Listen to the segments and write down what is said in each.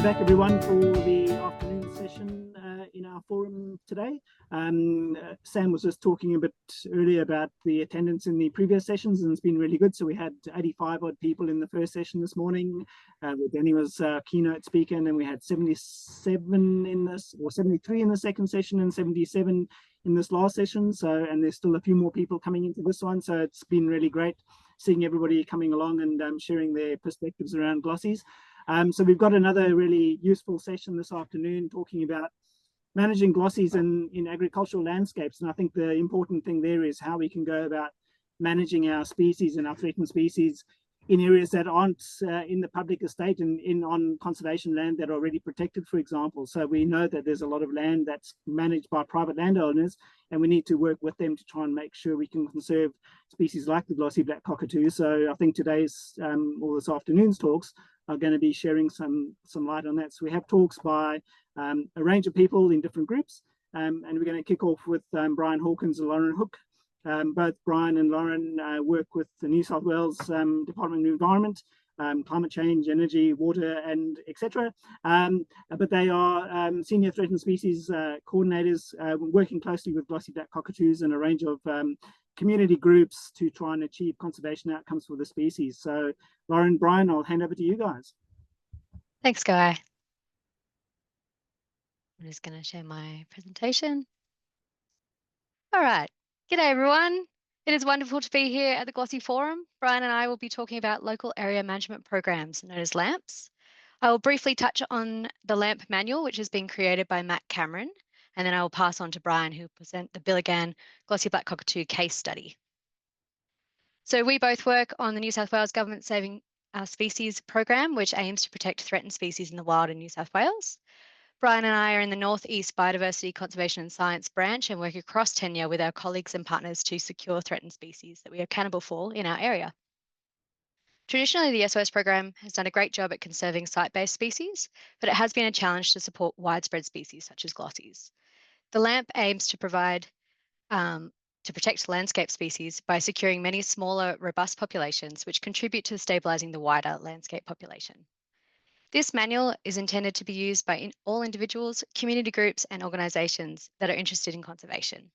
back, everyone, for the afternoon session in our forum today. Sam was just talking a bit earlier about the attendance in the previous sessions, and it's been really good. So we had 85 odd people in the first session this morning. Danny was keynote speaker, and then we had 77 in this, or 73 in the second session, and 77 in this last session. So, and there's still a few more people coming into this one. So it's been really great seeing everybody coming along and sharing their perspectives around glossies. So we've got another really useful session this afternoon talking about managing glossies in agricultural landscapes. And I think the important thing there is how we can go about managing our species and our threatened species in areas that aren't in the public estate and on conservation land that are already protected, for example. So we know that there's a lot of land that's managed by private landowners, and we need to work with them to try and make sure we can conserve species like the glossy black-cockatoo. So I think today's or this afternoon's talks are going to be sharing some light on that. So we have talks by a range of people in different groups, and we're going to kick off with Brian Hawkins and Lauren Hook. Both Brian and Lauren work with the New South Wales Department of Environment, climate change, energy, water, and etc. But they are senior threatened species coordinators working closely with glossy black-cockatoos and a range of community groups to try and achieve conservation outcomes for the species. So Lauren, Brian, I'll hand over to you guys. Thanks, Guy. I'm just going to share my presentation. All right. G'day, everyone. It is wonderful to be here at the Glossy Forum. Brian and I will be talking about local area management programs known as LAMPs. I will briefly touch on the LAMP manual, which has been created by Matt Cameron, and then I will pass on to Brian, who will present the Biliirrgan Glossy Black-Cockatoo case study. So we both work on the New South Wales Government Saving Our Species program, which aims to protect threatened species in the wild in New South Wales. Brian and I are in the Northeast Biodiversity, Conservation and Science branch and work across tenure with our colleagues and partners to secure threatened species that we are accountable for in our area. Traditionally, the SOS program has done a great job at conserving site-based species, but it has been a challenge to support widespread species such as glossies. The LAMP aims to provide to protect landscape species by securing many smaller, robust populations which contribute to stabilising the wider landscape population. This manual is intended to be used by all individuals, community groups and organisations that are interested in conservation.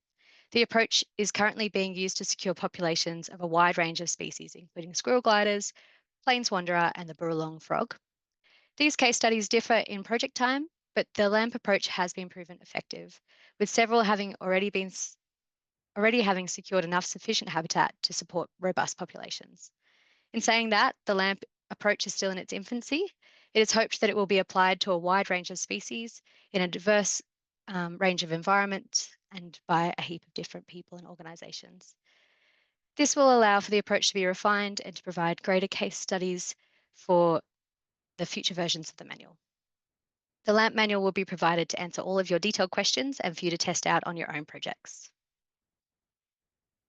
The approach is currently being used to secure populations of a wide range of species, including squirrel gliders, plains wanderer and the Biliirrgan frog. These case studies differ in project time, but the LAMP approach has been proven effective, with several having already having secured enough sufficient habitat to support robust populations. In saying that, the LAMP approach is still in its infancy. It is hoped that it will be applied to a wide range of species in a diverse range of environments and by a heap of different people and organisations. This will allow for the approach to be refined and to provide greater case studies for the future versions of the manual. The LAMP manual will be provided to answer all of your detailed questions and for you to test out on your own projects.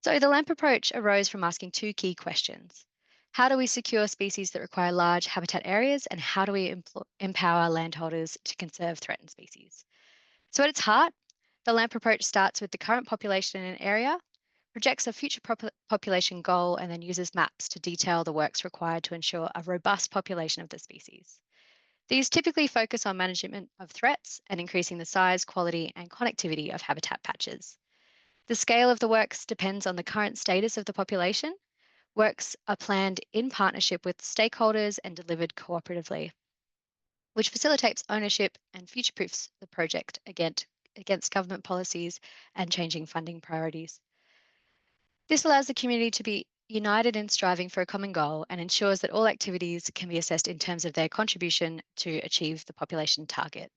So the LAMP approach arose from asking two key questions. How do we secure species that require large habitat areas, and how do we empower landholders to conserve threatened species? So at its heart, the LAMP approach starts with the current population in an area, projects a future population goal, and then uses maps to detail the works required to ensure a robust population of the species. These typically focus on management of threats and increasing the size, quality, and connectivity of habitat patches. The scale of the works depends on the current status of the population. Works are planned in partnership with stakeholders and delivered cooperatively, which facilitates ownership and future-proofs the project against government policies and changing funding priorities. This allows the community to be united in striving for a common goal and ensures that all activities can be assessed in terms of their contribution to achieve the population target.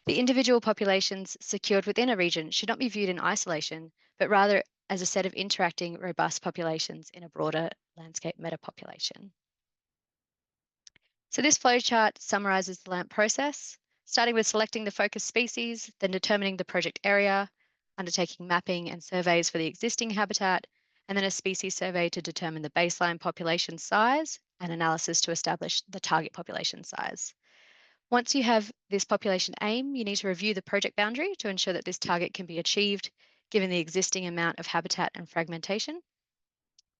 The individual populations secured within a region should not be viewed in isolation, but rather as a set of interacting, robust populations in a broader landscape metapopulation. So this flowchart summarises the LAMP process, starting with selecting the focus species, then determining the project area, undertaking mapping and surveys for the existing habitat, and then a species survey to determine the baseline population size and analysis to establish the target population size. Once you have this population aim, you need to review the project boundary to ensure that this target can be achieved given the existing amount of habitat and fragmentation.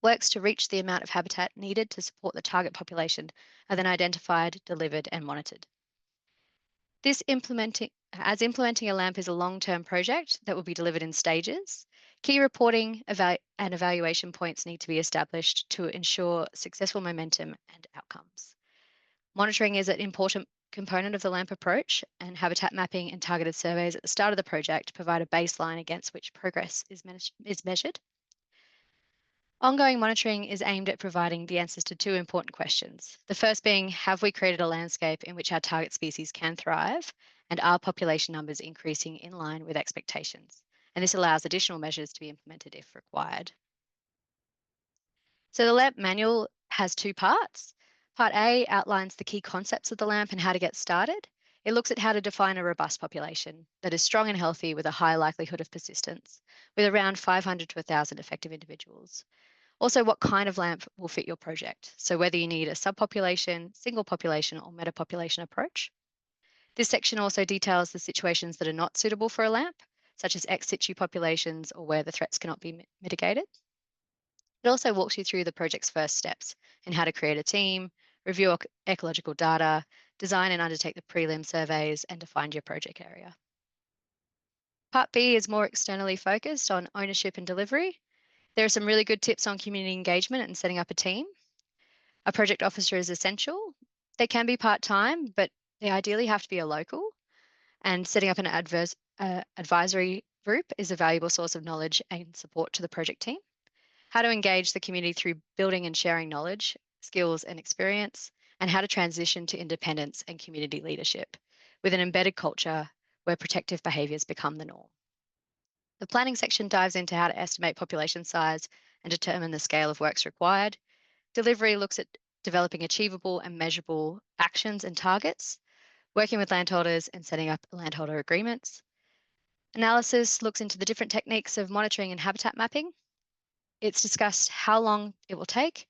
Works to reach the amount of habitat needed to support the target population are then identified, delivered and monitored. Implementing a LAMP is a long-term project that will be delivered in stages. Key reporting and evaluation points need to be established to ensure successful momentum and outcomes. Monitoring is an important component of the LAMP approach, and habitat mapping and targeted surveys at the start of the project provide a baseline against which progress is measured. Ongoing monitoring is aimed at providing the answers to two important questions. The first being, have we created a landscape in which our target species can thrive, and are population numbers increasing in line with expectations? And this allows additional measures to be implemented if required. So the LAMP manual has two parts. Part A outlines the key concepts of the LAMP and how to get started. It looks at how to define a robust population that is strong and healthy with a high likelihood of persistence, with around 500 to 1,000 effective individuals. Also, what kind of LAMP will fit your project. So whether you need a subpopulation, single population, or metapopulation approach. This section also details the situations that are not suitable for a LAMP, such as ex situ populations or where the threats cannot be mitigated. It also walks you through the project's first steps in how to create a team, review ecological data, design and undertake the prelim surveys, and define your project area. Part B is more externally focused on ownership and delivery. There are some really good tips on community engagement and setting up a team. A project officer is essential. They can be part-time, but they ideally have to be a local. And setting up an advisory group is a valuable source of knowledge and support to the project team. How to engage the community through building and sharing knowledge, skills and experience, and how to transition to independence and community leadership with an embedded culture where protective behaviours become the norm. The planning section dives into how to estimate population size and determine the scale of works required. Delivery looks at developing achievable and measurable actions and targets, working with landholders and setting up landholder agreements. Analysis looks into the different techniques of monitoring and habitat mapping. It's discussed how long it will take,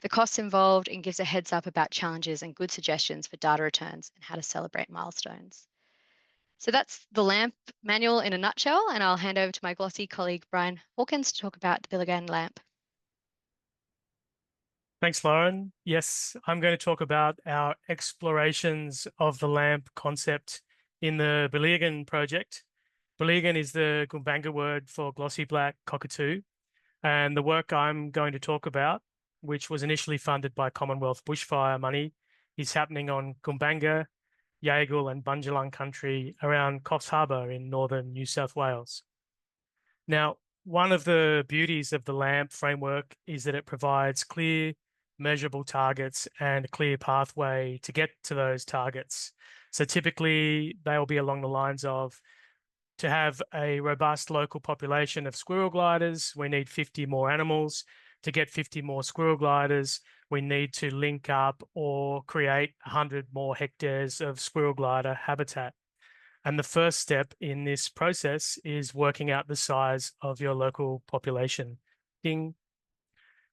the costs involved, and gives a heads up about challenges and good suggestions for data returns and how to celebrate milestones. So that's the LAMP manual in a nutshell, and I'll hand over to my Glossy colleague, Brian Hawkins, to talk about the Biliirrgan LAMP. Thanks, Lauren. Yes, I'm going to talk about our explorations of the LAMP concept in the Biliirrgan project. Biliirrgan is the Gumbaynggirr word for Glossy Black-Cockatoo, and the work I'm going to talk about, which was initially funded by Commonwealth bushfire money, is happening on Gumbaynggirr, Yaegl and Bundjalung country around Coffs Harbour in northern New South Wales. Now, one of the beauties of the LAMP framework is that it provides clear, measurable targets and a clear pathway to get to those targets. So typically, they'll be along the lines of, to have a robust local population of squirrel gliders, we need 50 more animals. To get 50 more squirrel gliders, we need to link up or create 100 more hectares of squirrel glider habitat. And the first step in this process is working out the size of your local population. Ding.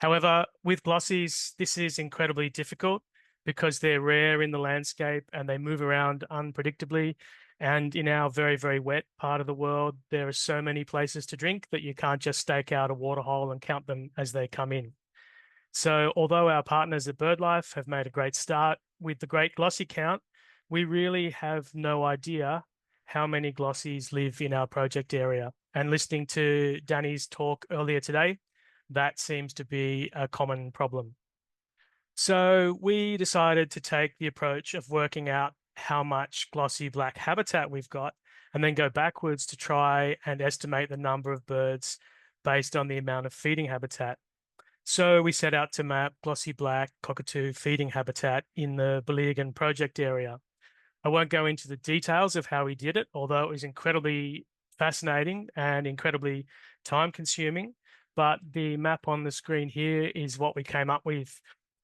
However, with glossies, this is incredibly difficult because they're rare in the landscape and they move around unpredictably. And in our very, very wet part of the world, there are so many places to drink that you can't just stake out a water hole and count them as they come in. So although our partners at BirdLife have made a great start with the great glossy count, we really have no idea how many glossies live in our project area. And listening to Danny's talk earlier today, that seems to be a common problem. So we decided to take the approach of working out how much glossy black habitat we've got, and then go backwards to try and estimate the number of birds based on the amount of feeding habitat. So we set out to map glossy black-cockatoo feeding habitat in the Biliirrgan project area. I won't go into the details of how we did it, although it was incredibly fascinating and incredibly time-consuming, but the map on the screen here is what we came up with.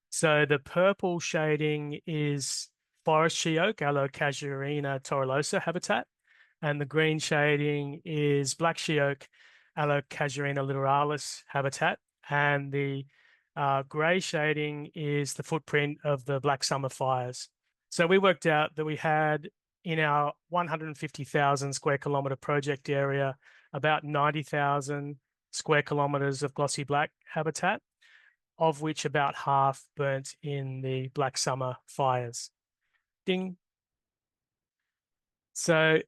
So the purple shading is forest she oak, Allocasuarina torullosa habitat, and the green shading is black she oak, Allocasuarina littoralis habitat, and the grey shading is the footprint of the Black Summer fires. So we worked out that we had in our 150,000 square kilometre project area about 90,000 square kilometres of glossy black habitat, of which about half burnt in the Black Summer fires. Ding. So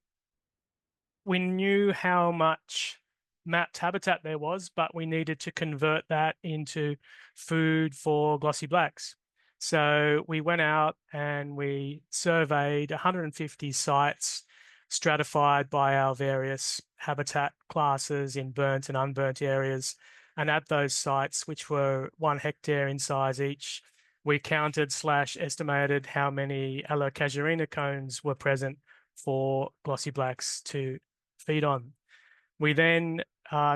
we knew how much mapped habitat there was, but we needed to convert that into food for glossy blacks. So we went out and we surveyed 150 sites stratified by our various habitat classes in burnt and unburnt areas. And at those sites, which were 1 hectare in size each, we counted / estimated how many Allocasuarina cones were present for glossy blacks to feed on. We then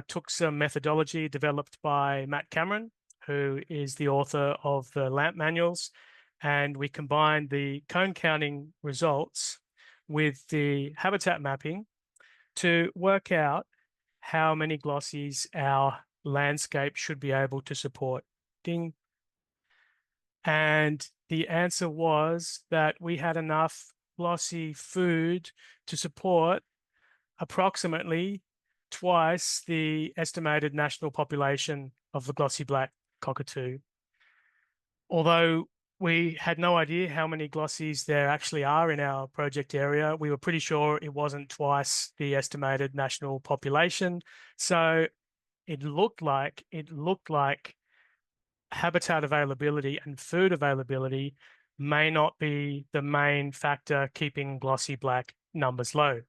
took some methodology developed by Matt Cameron, who is the author of the LAMP manuals, and we combined the cone counting results with the habitat mapping to work out how many glossies our landscape should be able to support. Ding. And the answer was that we had enough glossy food to support approximately twice the estimated national population of the glossy black cockatoo. Although we had no idea how many glossies there actually are in our project area, we were pretty sure it wasn't twice the estimated national population. So it looked like habitat availability and food availability may not be the main factor keeping glossy black numbers low.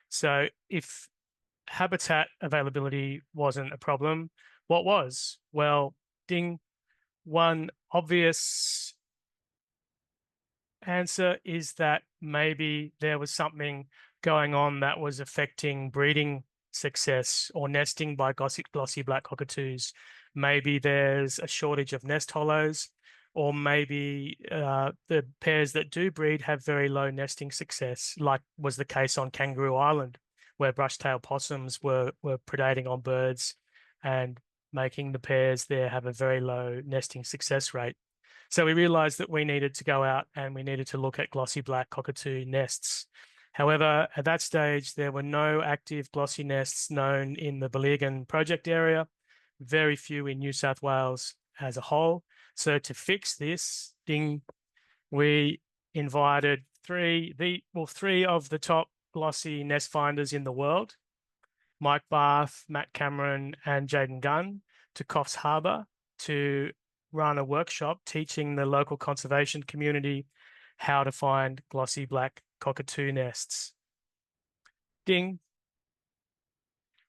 So if habitat availability wasn't a problem, what was? Well, ding, one obvious answer is that maybe there was something going on that was affecting breeding success or nesting by glossy black cockatoos. Maybe there's a shortage of nest hollows, or maybe the pairs that do breed have very low nesting success, like was the case on Kangaroo Island, where brush-tailed possums were predating on birds and making the pairs there have a very low nesting success rate. So we realized that we needed to go out and we needed to look at glossy black cockatoo nests. However, at that stage, there were no active glossy nests known in the Biliirrgan project area, very few in New South Wales as a whole. So to fix this thing, we invited three of the top glossy nest finders in the world, Mike Barth, Matt Cameron, and Jaden Gunn, to Coffs Harbour to run a workshop teaching the local conservation community how to find glossy black cockatoo nests. Ding.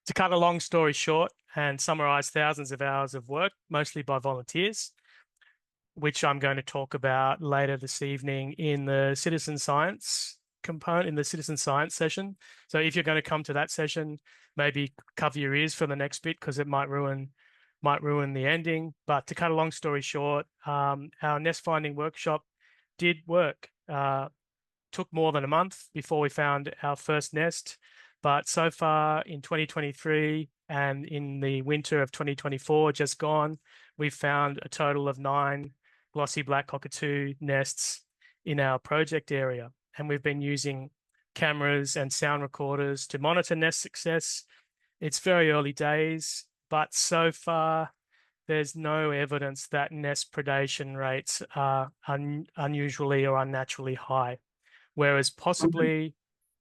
To cut a long story short and summarize thousands of hours of work, mostly by volunteers, which I'm going to talk about later this evening in the citizen science component, in the citizen science session. So if you're going to come to that session, maybe cover your ears for the next bit because it might ruin the ending. But to cut a long story short, our nest finding workshop did work. Took more than a month before we found our first nest. But so far in 2023 and in the winter of 2024 just gone, we've found a total of 9 glossy black cockatoo nests in our project area. And we've been using cameras and sound recorders to monitor nest success. It's very early days, but so far there's no evidence that nest predation rates are unusually or unnaturally high. Whereas possibly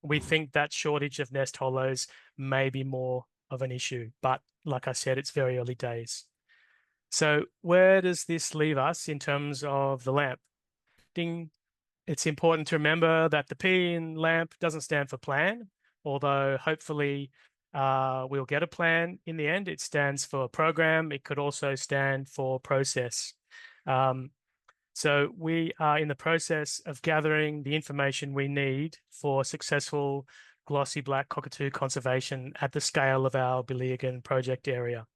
we think that shortage of nest hollows may be more of an issue. But like I said, it's very early days. So where does this leave us in terms of the LAMP? Ding. It's important to remember that the P in LAMP doesn't stand for plan, although hopefully we'll get a plan in the end. It stands for program. It could also stand for process. So we are in the process of gathering the information we need for successful glossy black cockatoo conservation at the scale of our Biliirrgan project area.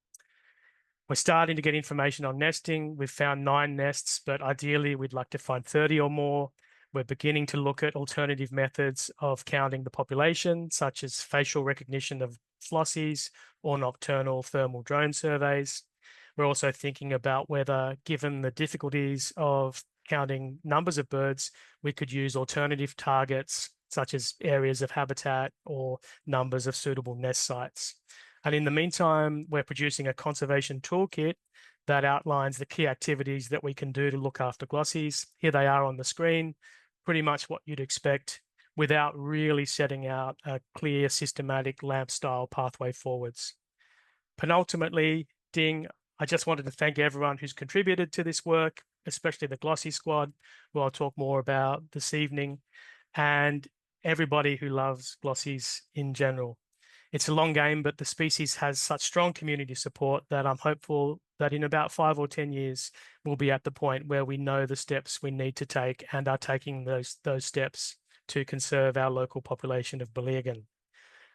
We're starting to get information on nesting. We've found 9 nests, but ideally we'd like to find 30 or more. We're beginning to look at alternative methods of counting the population, such as facial recognition of flossies or nocturnal thermal drone surveys. We're also thinking about whether, given the difficulties of counting numbers of birds, we could use alternative targets, such as areas of habitat or numbers of suitable nest sites. And in the meantime, we're producing a conservation toolkit that outlines the key activities that we can do to look after glossies. Here they are on the screen, pretty much what you'd expect without really setting out a clear, systematic LAMP style pathway forwards. Penultimately, Ding, I just wanted to thank everyone who's contributed to this work, especially the Glossy Squad, who I'll talk more about this evening, and everybody who loves Glossies in general. It's a long game, but the species has such strong community support that I'm hopeful that in about 5 or 10 years, we'll be at the point where we know the steps we need to take and are taking those steps to conserve our local population of Biliirrgan.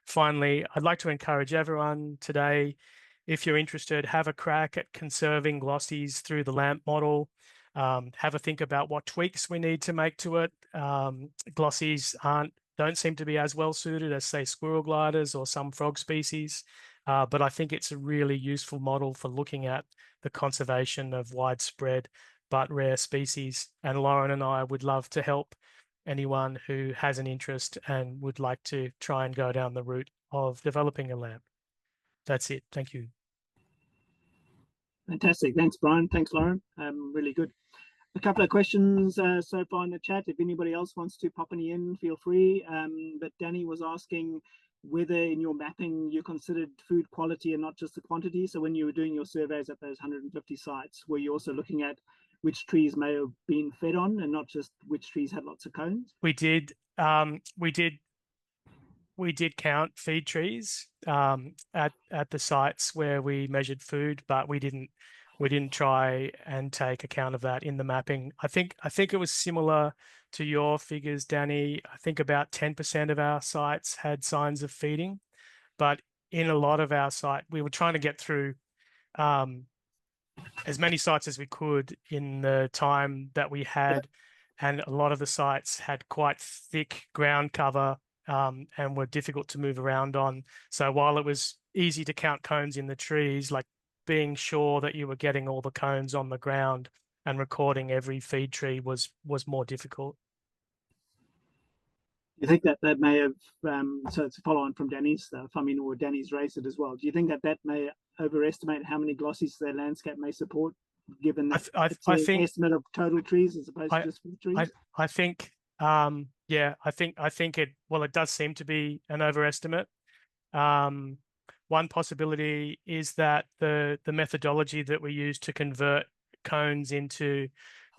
Finally, I'd like to encourage everyone today, if you're interested, have a crack at conserving Glossies through the LAMP model. Have a think about what tweaks we need to make to it. Glossies don't seem to be as well suited as, say, squirrel gliders or some frog species, but I think it's a really useful model for looking at the conservation of widespread but rare species. And Lauren and I would love to help anyone who has an interest and would like to try and go down the route of developing a LAMP. That's it. Thank you. Fantastic. Thanks, Brian. Thanks, Lauren. Really good. A couple of questions so far in the chat. If anybody else wants to pop any in, feel free. But Danny was asking whether in your mapping you considered food quality and not just the quantity. So when you were doing your surveys at those 150 sites, were you also looking at which trees may have been fed on and not just which trees had lots of cones? We did count feed trees at the sites where we measured food, but we didn't try and take account of that in the mapping. I think it was similar to your figures, Danny. I think about 10% of our sites had signs of feeding, but in a lot of our site, we were trying to get through as many sites as we could in the time that we had. Yeah. And a lot of the sites had quite thick ground cover and were difficult to move around on. So while it was easy to count cones in the trees, like being sure that you were getting all the cones on the ground and recording every feed tree was more difficult. You think that may have, so it's a follow on from Danny's stuff, I mean, or Danny's raised it as well. Do you think that may overestimate how many glossies their landscape may support, given that it's an estimate of total trees as opposed to just feed trees? I think, yeah, I think it does seem to be an overestimate. One possibility is that the methodology that we use to convert cones into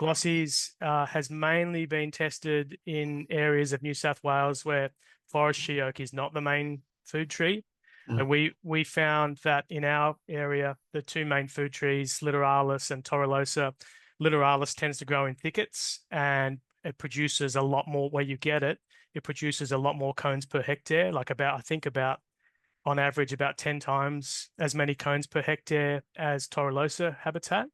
glossies has mainly been tested in areas of New South Wales where forest she oak is not the main food tree. And we found that in our area, the two main food trees, Biliirrgan and torullosa, Biliirrgan tends to grow in thickets and it produces a lot more where you get it. It produces a lot more cones per hectare, like about on average about 10 times as many cones per hectare as torullosa habitat.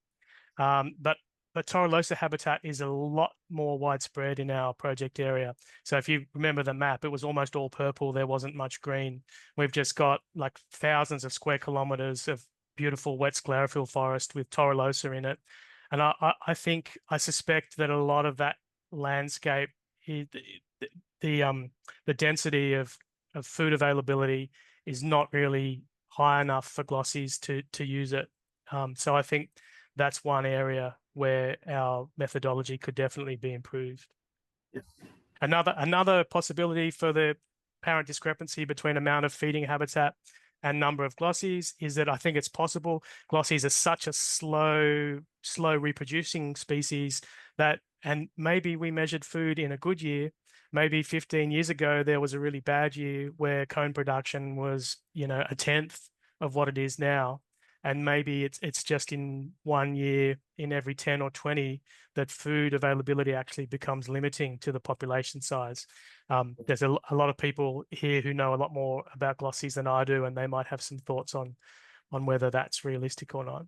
But torullosa habitat is a lot more widespread in our project area. So if you remember the map, it was almost all purple. There wasn't much green. We've just got like thousands of square kilometers of beautiful wet sclerophyll forest with torullosa in it. And I suspect that a lot of that landscape, the density of food availability is not really high enough for glossies to use it. So I think that's one area where our methodology could definitely be improved. Yeah. Another possibility for the apparent discrepancy between amount of feeding habitat and number of glossies is that I think it's possible glossies are such a slow reproducing species that, and maybe we measured food in a good year. Maybe 15 years ago, there was a really bad year where cone production was, a tenth of what it is now. And maybe it's just in 1 year in every 10 or 20 that food availability actually becomes limiting to the population size. There's a lot of people here who know a lot more about glossies than I do, and they might have some thoughts on whether that's realistic or not.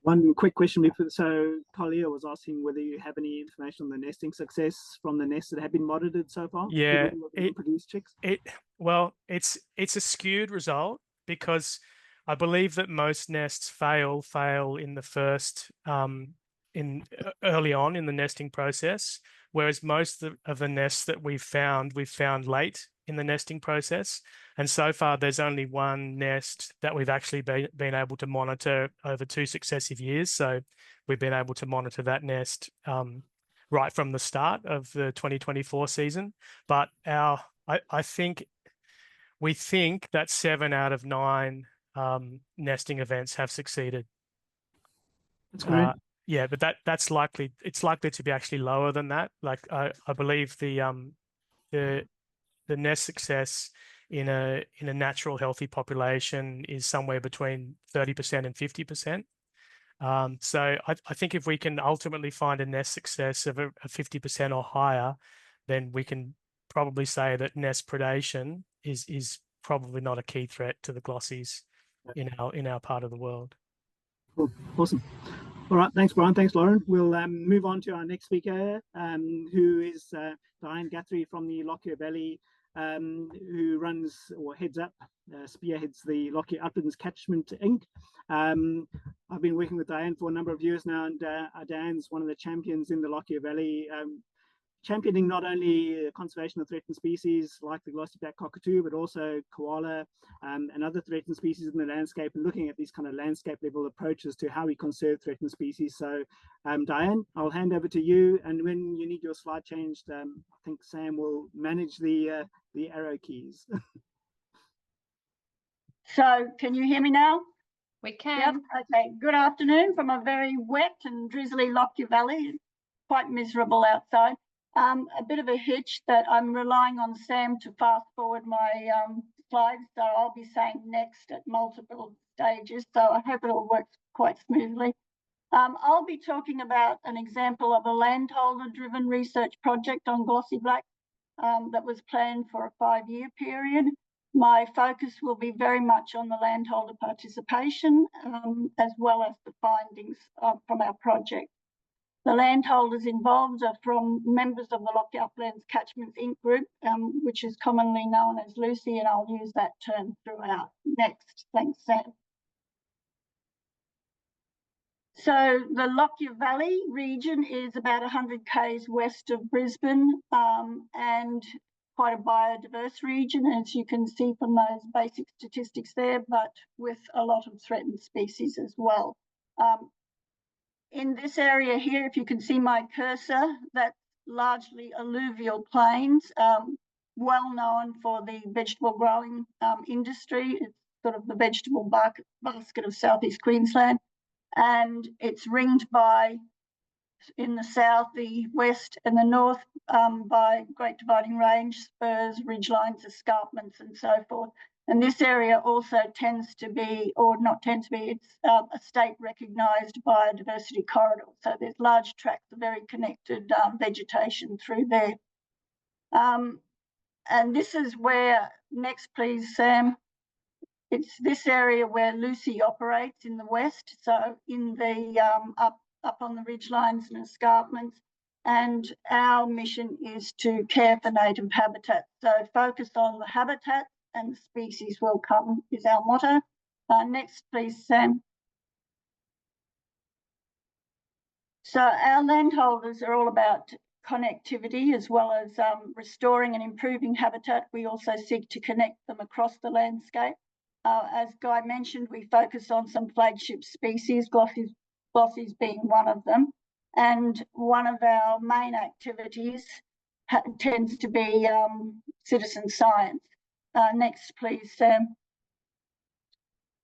One quick question before, so Talia was asking whether you have any information on the nesting success from the nests that have been monitored so far. Yeah, produced chicks. It's a skewed result because I believe that most nests fail in the first early on in the nesting process, whereas most of the nests that we've found late in the nesting process. And so far, there's only one nest that we've actually been able to monitor over 2 successive years. So we've been able to monitor that nest right from the start of the 2024 season. But we think that 7 out of 9 nesting events have succeeded. That's great. Yeah, but it's likely to be actually lower than that. Like I believe the nest success in a natural healthy population is somewhere between 30% and 50%. So I think if we can ultimately find a nest success of a 50% or higher, then we can probably say that nest predation is probably not a key threat to the glossies in our part of the world. Cool. Awesome. All right, thanks, Brian. Thanks, Lauren. We'll move on to our next speaker, who is Diane Guthrie from the Lockyer Valley, who runs or spearheads the Lockyer Uplands Catchment Inc. I've been working with Diane for a number of years now, and Diane's one of the champions in the Lockyer Valley, championing not only conservation of threatened species like the Glossy Black-Cockatoo, but also koala and other threatened species in the landscape, and looking at these kind of landscape level approaches to how we conserve threatened species. So Diane, I'll hand over to you, and when you need your slide changed, I think Sam will manage the arrow keys. So can you hear me now? We can. Yep. Okay. Good afternoon from a very wet and drizzly Lockyer Valley. Quite miserable outside. A bit of a hitch that I'm relying on Sam to fast forward my slides, so I'll be saying next at multiple stages. So I hope it all works quite smoothly. I'll be talking about an example of a landholder-driven research project on Glossy Black that was planned for a 5-year period. My focus will be very much on the landholder participation as well as the findings from our project. The landholders involved are from members of the Lockyer Uplands Catchments Inc. group, which is commonly known as Lucy, and I'll use that term throughout. Next, thanks, Sam. So the Lockyer Valley region is about 100 k's west of Brisbane and quite a biodiverse region, as you can see from those basic statistics there, but with a lot of threatened species as well. In this area here, if you can see my cursor, that's largely alluvial plains, well known for the vegetable growing industry. It's sort of the vegetable basket of southeast Queensland, and it's ringed by, in the south, the west and the north by Great Dividing Range, spurs, ridgelines, escarpments, and so forth. And this area also tends to be, or not tends to be, it's a state recognised biodiversity corridor. So there's large tracts of very connected vegetation through there. And this is where, next please, Sam, it's this area where Lucy operates in the west. So in the up on the ridgelines and escarpments. And our mission is to care for native habitat. So focus on the habitat and the species will come is our motto. Next, please, Sam. So our landholders are all about connectivity as well as restoring and improving habitat. We also seek to connect them across the landscape. As Guy mentioned, we focus on some flagship species, glossies being one of them. And one of our main activities tends to be citizen science. Next, please, Sam.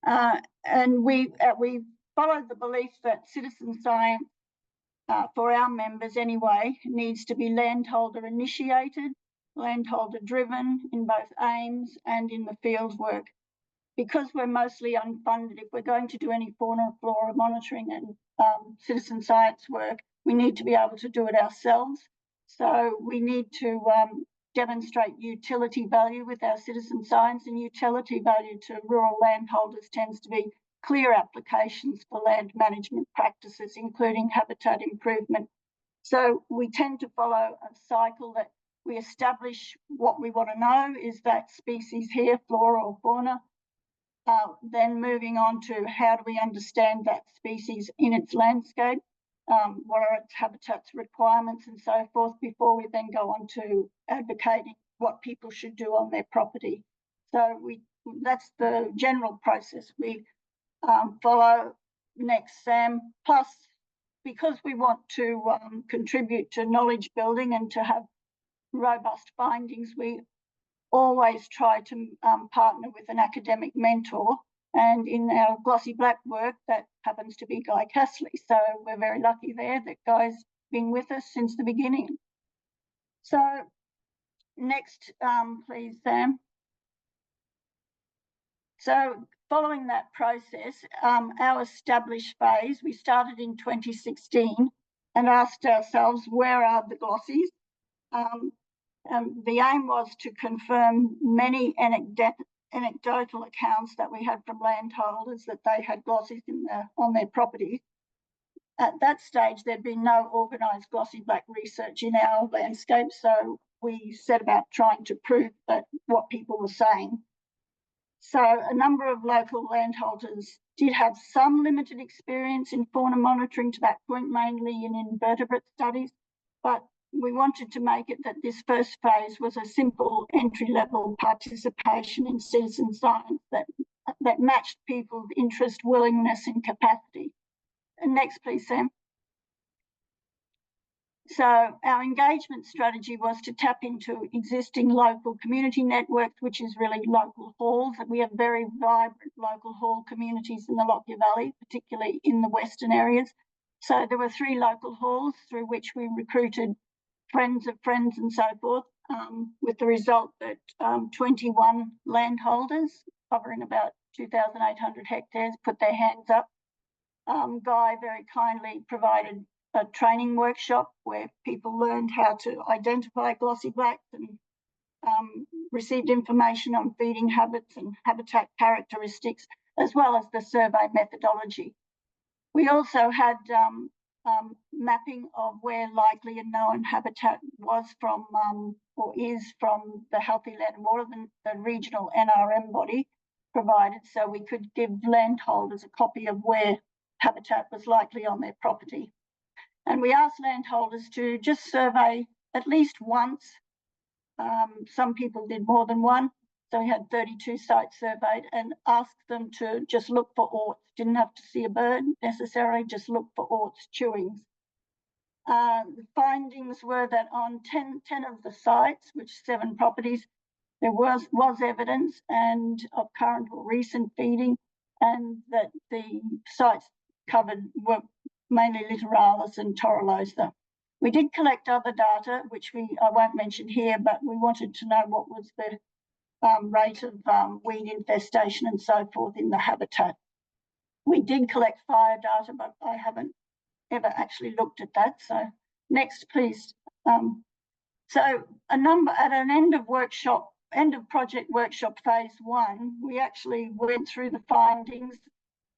And we follow the belief that citizen science, for our members anyway, needs to be landholder initiated, landholder driven in both aims and in the field work. Because we're mostly unfunded, if we're going to do any fauna and flora monitoring and citizen science work, we need to be able to do it ourselves. So we need to demonstrate utility value with our citizen science, and utility value to rural landholders tends to be clear applications for land management practices, including habitat improvement. So we tend to follow a cycle that we establish what we want to know is that species here, flora or fauna. Then moving on to how do we understand that species in its landscape, what are its habitats requirements and so forth, before we then go on to advocating what people should do on their property. So that's the general process we follow. Next, Sam. Plus, because we want to contribute to knowledge building and to have robust findings, we always try to partner with an academic mentor. And in our Glossy Black work, that happens to be Guy Castley. So we're very lucky there that Guy's been with us since the beginning. So next, please, Sam. So following that process, our established phase, we started in 2016 and asked ourselves, where are the Glossies? The aim was to confirm many anecdotal accounts that we had from landholders that they had Glossies on their property. At that stage, there'd been no organised glossy black research in our landscape, so we set about trying to prove that what people were saying. So a number of local landholders did have some limited experience in fauna monitoring to that point, mainly in invertebrate studies, but we wanted to make it that this first phase was a simple entry-level participation in citizen science that matched people's interest, willingness and capacity. And next, please, Sam. So our engagement strategy was to tap into existing local community networks, which is really local halls. And we have very vibrant local hall communities in the Lockyer Valley, particularly in the western areas. So there were 3 local halls through which we recruited friends of friends and so forth, with the result that 21 landholders covering about 2,800 hectares put their hands up. Guy very kindly provided a training workshop where people learned how to identify glossy blacks and received information on feeding habits and habitat characteristics, as well as the survey methodology. We also had mapping of where likely and known habitat was from or is from the Healthy Land and Water, the regional NRM body provided, so we could give landholders a copy of where habitat was likely on their property. And we asked landholders to just survey at least once. Some people did more than one. So we had 32 sites surveyed and asked them to just look for orts. Didn't have to see a bird necessarily, just look for orts, chewings. The findings were that on 10 of the sites, which 7 properties, there was evidence and of current or recent feeding, and that the sites covered were mainly Littoralis and Torolosa. We did collect other data, which I won't mention here, but we wanted to know what was the rate of weed infestation and so forth in the habitat. We did collect fire data, but I haven't ever actually looked at that. So next, please. So at an end of project workshop phase 1, we actually went through the findings,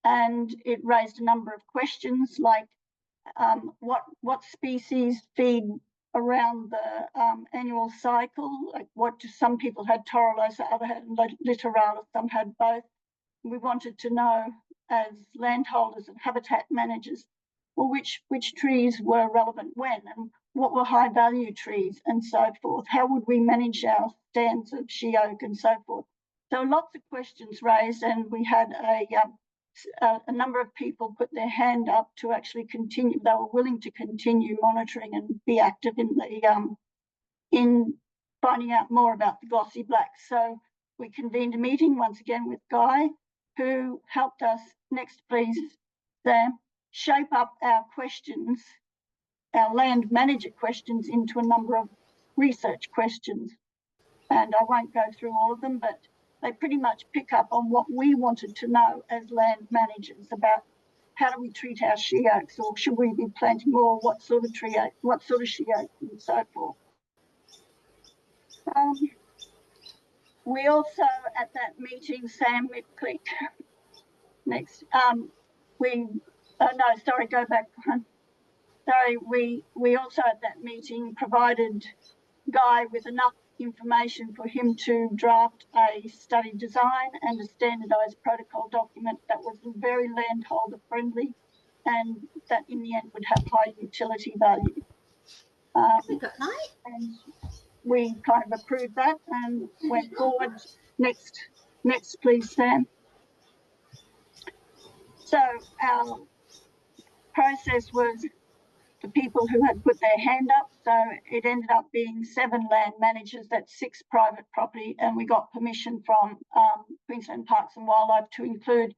and it raised a number of questions like what species feed around the annual cycle, like what do some people had Torolosa, others had Littoralis, some had both. We wanted to know as landholders and habitat managers, well, which trees were relevant when, and what were high value trees and so forth. How would we manage our stands of she oak and so forth? So lots of questions raised, and we had a number of people put their hand up to actually continue. They were willing to continue monitoring and be active in finding out more about the glossy blacks. So we convened a meeting once again with Guy, who helped us, next please, Sam, shape up our questions, our land manager questions, into a number of research questions. And I won't go through all of them, but they pretty much pick up on what we wanted to know as land managers about how do we treat our she oaks, or should we be planting more, what sort of she oak, and so forth. We also, at that meeting, Sam, click next. Go back one. Sorry, we also at that meeting provided Guy with enough information for him to draft a study design and a standardised protocol document that was very landholder friendly and that in the end would have high utility value. And we kind of approved that and went forward. Next please, Sam. So our process was the people who had put their hand up. So it ended up being 7 land managers, that's 6 private property, and we got permission from Queensland Parks and Wildlife to include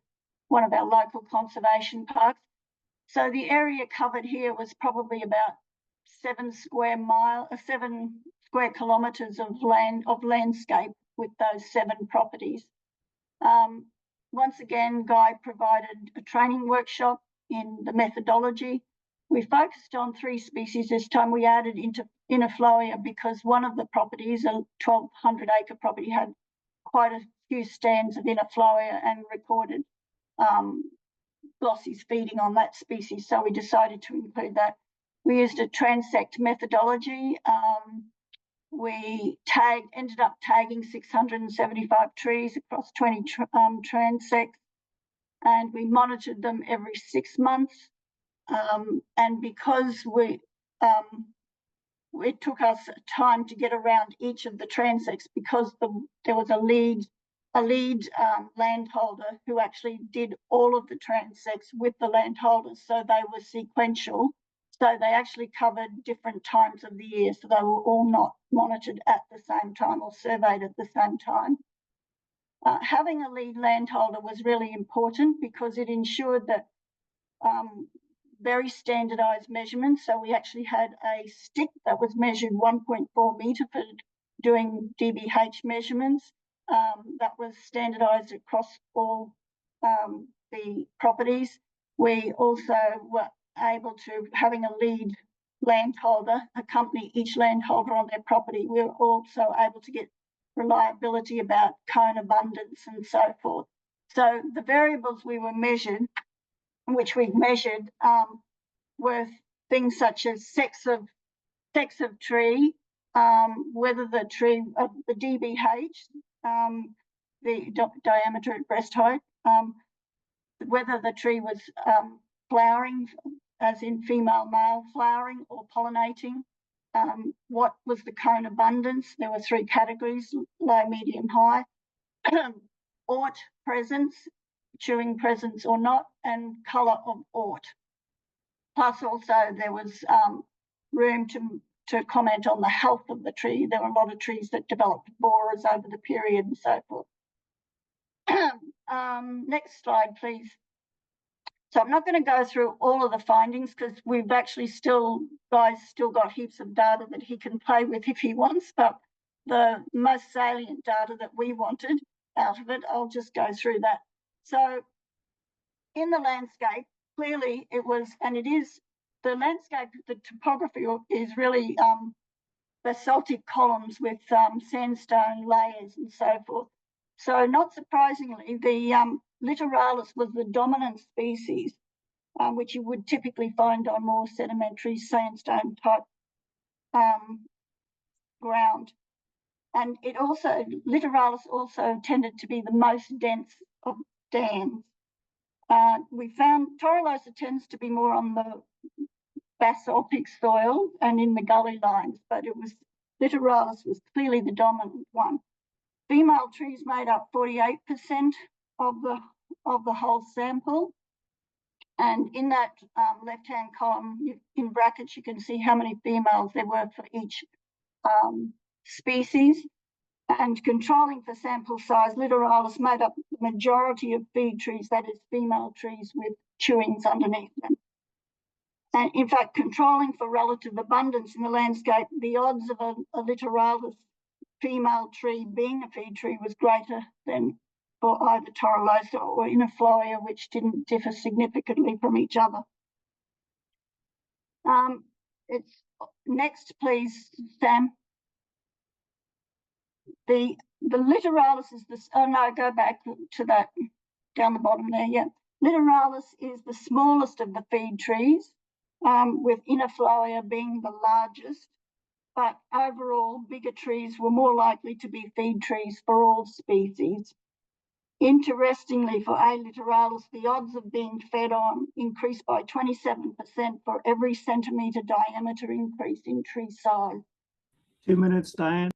one of our local conservation parks. So the area covered here was probably about 7 square kilometres of landscape with those 7 properties. Once again, Guy provided a training workshop in the methodology. We focused on 3 species this time. We added Interspersed because one of the properties, a 1,200 acre property, had quite a few stands of Interspersed and recorded glossies feeding on that species. So we decided to include that. We used a transect methodology. We ended up tagging 675 trees across 20 transects, and we monitored them every 6 months. And because it took us time to get around each of the transects, because there was a lead landholder who actually did all of the transects with the landholders, so they were sequential. So they actually covered different times of the year, so they were all not monitored at the same time or surveyed at the same time. Having a lead landholder was really important because it ensured that very standardised measurements. So we actually had a stick that was measured 1.4 metre for doing DBH measurements. That was standardised across all the properties. We also were able to, having a lead landholder accompany each landholder on their property, we were also able to get reliability about cone abundance and so forth. So the variables we measured were things such as sex of tree, whether the tree, the DBH, the diameter at breast height, whether the tree was flowering, as in female male flowering or pollinating, what was the cone abundance. There were 3 categories: low, medium, high, aut presence, chewing presence or not, and colour of aut. Plus also there was room to comment on the health of the tree. There were a lot of trees that developed borers over the period and so forth. Next slide, please. So I'm not going to go through all of the findings because we've actually Guy's still got heaps of data that he can play with if he wants, but the most salient data that we wanted out of it, I'll just go through that. So in the landscape, clearly it was, and it is, the landscape, the topography is really basaltic columns with sandstone layers and so forth. So not surprisingly, the Biliirrgan was the dominant species, which you would typically find on more sedimentary sandstone type ground. And it also, Biliirrgan also tended to be the most dense of stands. We found Torullosa tends to be more on the basaltic soil and in the gully lines, but Biliirrgan was clearly the dominant one. Female trees made up 48% of the whole sample. And in that left-hand column, in brackets, you can see how many females there were for each species. And controlling for sample size, Biliirrgan made up the majority of feed trees, that is female trees with chewings underneath them. And in fact, controlling for relative abundance in the landscape, the odds of a Biliirrgan female tree being a feed tree was greater than for either Torullosa or Interspersed, which didn't differ significantly from each other. It's next, please, Sam. The Biliirrgan is this. Oh no, go back to that down the bottom there. Yeah, Biliirrgan is the smallest of the feed trees, with Interspersed being the largest. But overall, bigger trees were more likely to be feed trees for all species. Interestingly, for A. Biliirrgan, the odds of being fed on increased by 27% for every centimetre diameter increase in tree size. 2 minutes, Diane.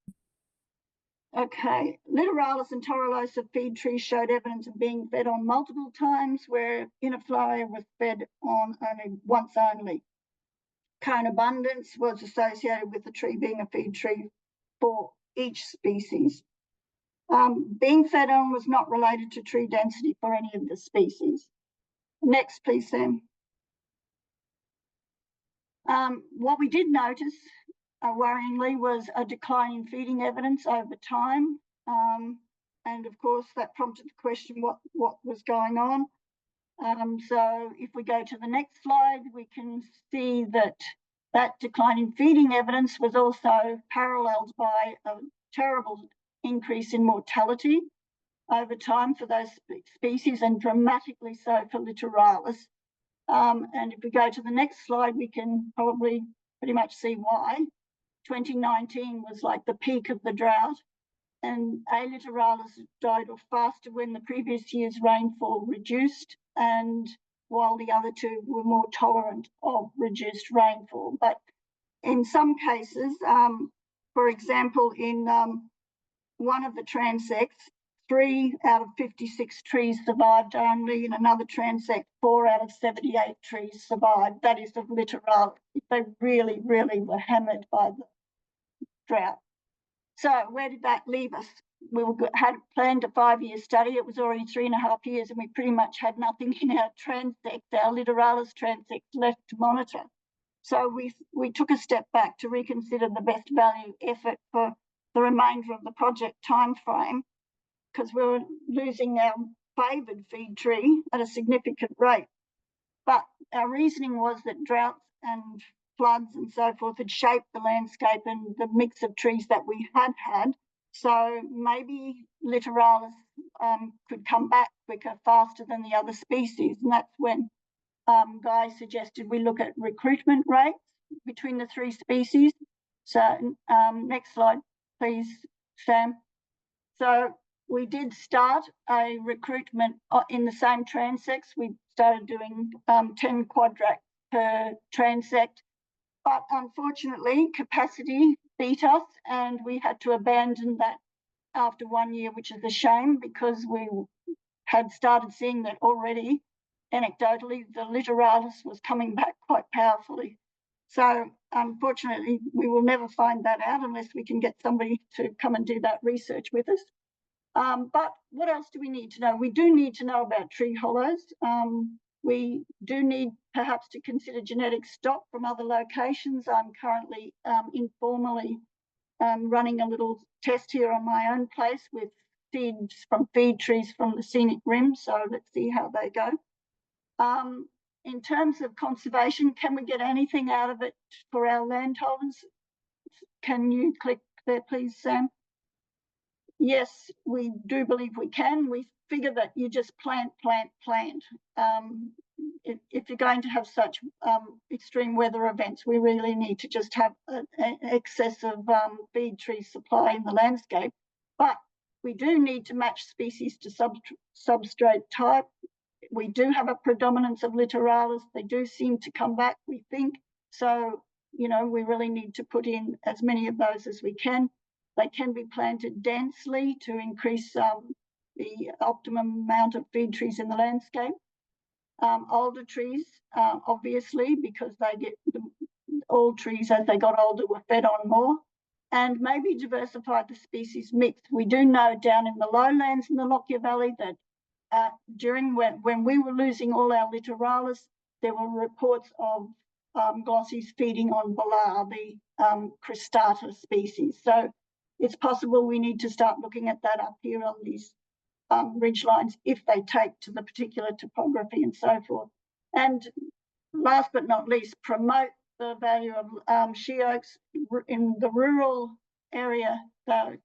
Okay, Littoralis and Torullosa feed trees showed evidence of being fed on multiple times, where Inifloria was fed on only once only. Cone abundance was associated with the tree being a feed tree for each species. Being fed on was not related to tree density for any of the species. Next, please, Sam. What we did notice, worryingly, was a decline in feeding evidence over time. And of course, that prompted the question, what was going on? So if we go to the next slide, we can see that decline in feeding evidence was also paralleled by a terrible increase in mortality over time for those species, and dramatically so for Littoralis. And if we go to the next slide, we can probably pretty much see why. 2019 was like the peak of the drought, and A. Littoralis died off faster when the previous year's rainfall reduced, and while the other two were more tolerant of reduced rainfall. But in some cases, for example, in one of the transects, 3 out of 56 trees survived only. In another transect, 4 out of 78 trees survived. That is of Littoralis. They really, really were hammered by the drought. So where did that leave us? We had planned a 5-year study. It was already 3.5 years, and we pretty much had nothing in our transect, our Littoralis transect, left to monitor. So we took a step back to reconsider the best value effort for the remainder of the project timeframe, because we were losing our favoured feed tree at a significant rate. But our reasoning was that droughts and floods and so forth had shaped the landscape and the mix of trees that we had. So maybe Littoralis could come back quicker, faster than the other species. And that's when Guy suggested we look at recruitment rates between the 3 species. So next slide, please, Sam. So we did start a recruitment in the same transects. We started doing 10 quadrats per transect, but unfortunately capacity beat us, and we had to abandon that after 1 year, which is a shame, because we had started seeing that already. Anecdotally, the Littoralis was coming back quite powerfully. So unfortunately, we will never find that out unless we can get somebody to come and do that research with us. But what else do we need to know? We do need to know about tree hollows. We do need perhaps to consider genetic stock from other locations. I'm currently informally running a little test here on my own place with seeds from feed trees from the scenic rim. So let's see how they go. In terms of conservation, can we get anything out of it for our landholders? Can you click there, please, Sam? Yes, we do believe we can. We figure that you just plant. If you're going to have such extreme weather events, we really need to just have an excess of feed tree supply in the landscape. But we do need to match species to substrate type. We do have a predominance of Littoralis. They do seem to come back, we think. So, you know, we really need to put in as many of those as we can. They can be planted densely to increase the optimum amount of feed trees in the landscape. Older trees, obviously, because they get all trees as they got older were fed on more, and maybe diversify the species mix. We do know down in the lowlands in the Lockyer Valley that during when we were losing all our Littoralis, there were reports of glossies feeding on Biliirrgan, the cristata species. So it's possible we need to start looking at that up here on these ridge lines if they take to the particular topography and so forth. And last but not least, promote the value of she oaks in the rural area. They're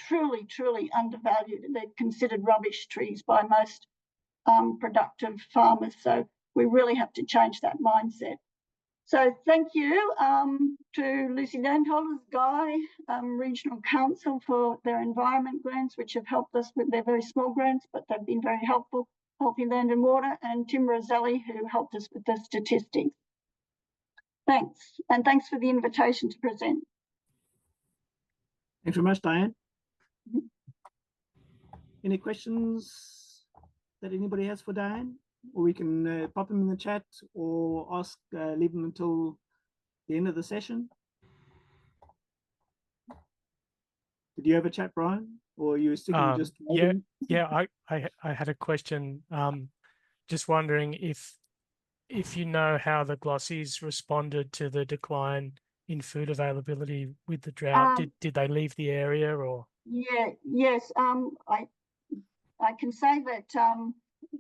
truly, truly undervalued. They're considered rubbish trees by most productive farmers. So we really have to change that mindset. So thank you to Lucy Landholders, Guy, Regional Council for their environment grants, which have helped us with their very small grants, but they've been very helpful. Healthy Land and Water, and Tim Roselli, who helped us with the statistics. Thanks, and thanks for the invitation to present. Thanks very much, Diane. any questions that anybody has for Diane? Or we can pop them in the chat or ask, leave them until the end of the session. Did you have a chat, Brian? Or are you sticking just yeah, I had a question. Just wondering if you know how the Glossies responded to the decline in food availability with the drought. Did they leave the area or? Yes. I can say that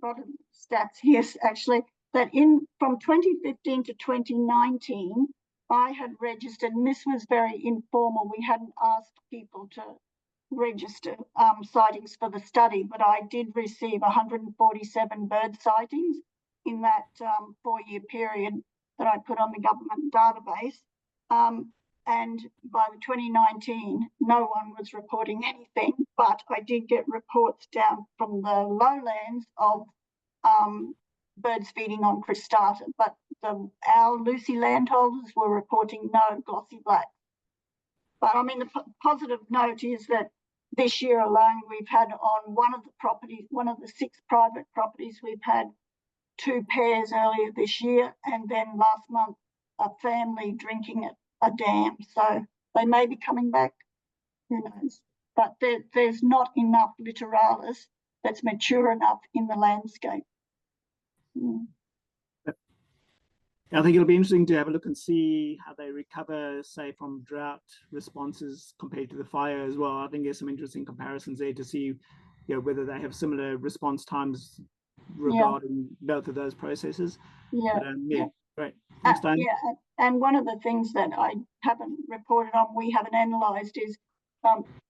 got stats here actually that from 2015 to 2019, I had registered, and this was very informal. We hadn't asked people to register sightings for the study, but I did receive 147 bird sightings in that 4-year period that I put on the government database. And by 2019, no one was reporting anything, but I did get reports down from the lowlands of birds feeding on cristata. But our Lucy landholders were reporting no glossy black. But I mean, the positive note is that this year alone, we've had on one of the 6 private properties, we've had 2 pairs earlier this year, and then last month, a family drinking at a dam. So they may be coming back, who knows. But there's not enough littoralis that's mature enough in the landscape. I think it'll be interesting to have a look and see how they recover, say, from drought responses compared to the fire as well. I think there's some interesting comparisons there to see, whether they have similar response times regarding both of those processes. But, great. Thanks, Diane. And one of the things that I haven't reported on, we haven't analysed, is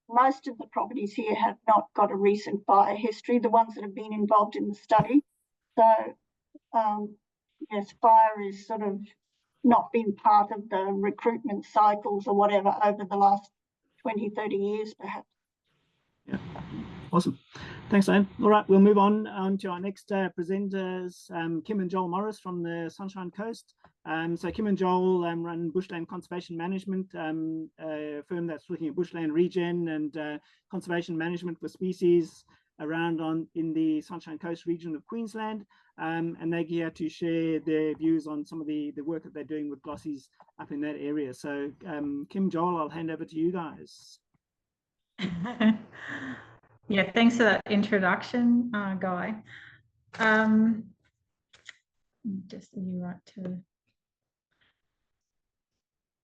most of the properties here have not got a recent fire history, the ones that have been involved in the study. So, yes, fire is sort of not been part of the recruitment cycles or whatever over the last 20, 30 years, perhaps. Yeah, awesome. Thanks, Diane. All right, we'll move on to our next presenters, Kim and Joel Morris from the Sunshine Coast. So Kim and Joel run Bushland Conservation Management, a firm that's looking at bushland regen and conservation management for species around in the Sunshine Coast region of Queensland. And they're here to share their views on some of the work that they're doing with Glossies up in that area. So Kim, Joel, I'll hand over to you guys. Yeah, thanks for that introduction, Guy.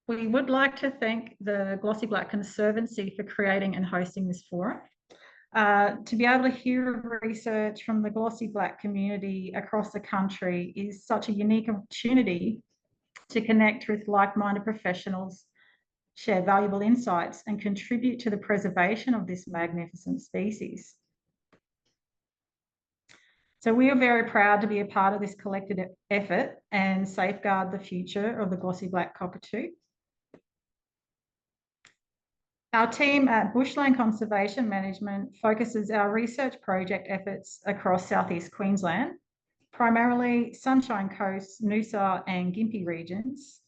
We would like to thank the Glossy Black Conservancy for creating and hosting this forum. To be able to hear research from the Glossy Black community across the country is such a unique opportunity to connect with like-minded professionals, share valuable insights, and contribute to the preservation of this magnificent species. So we are very proud to be a part of this collective effort and safeguard the future of the Glossy Black-Cockatoo. Our team at Bushland Conservation Management focuses our research project efforts across southeast Queensland, primarily Sunshine Coast, Noosa and Gympie regions.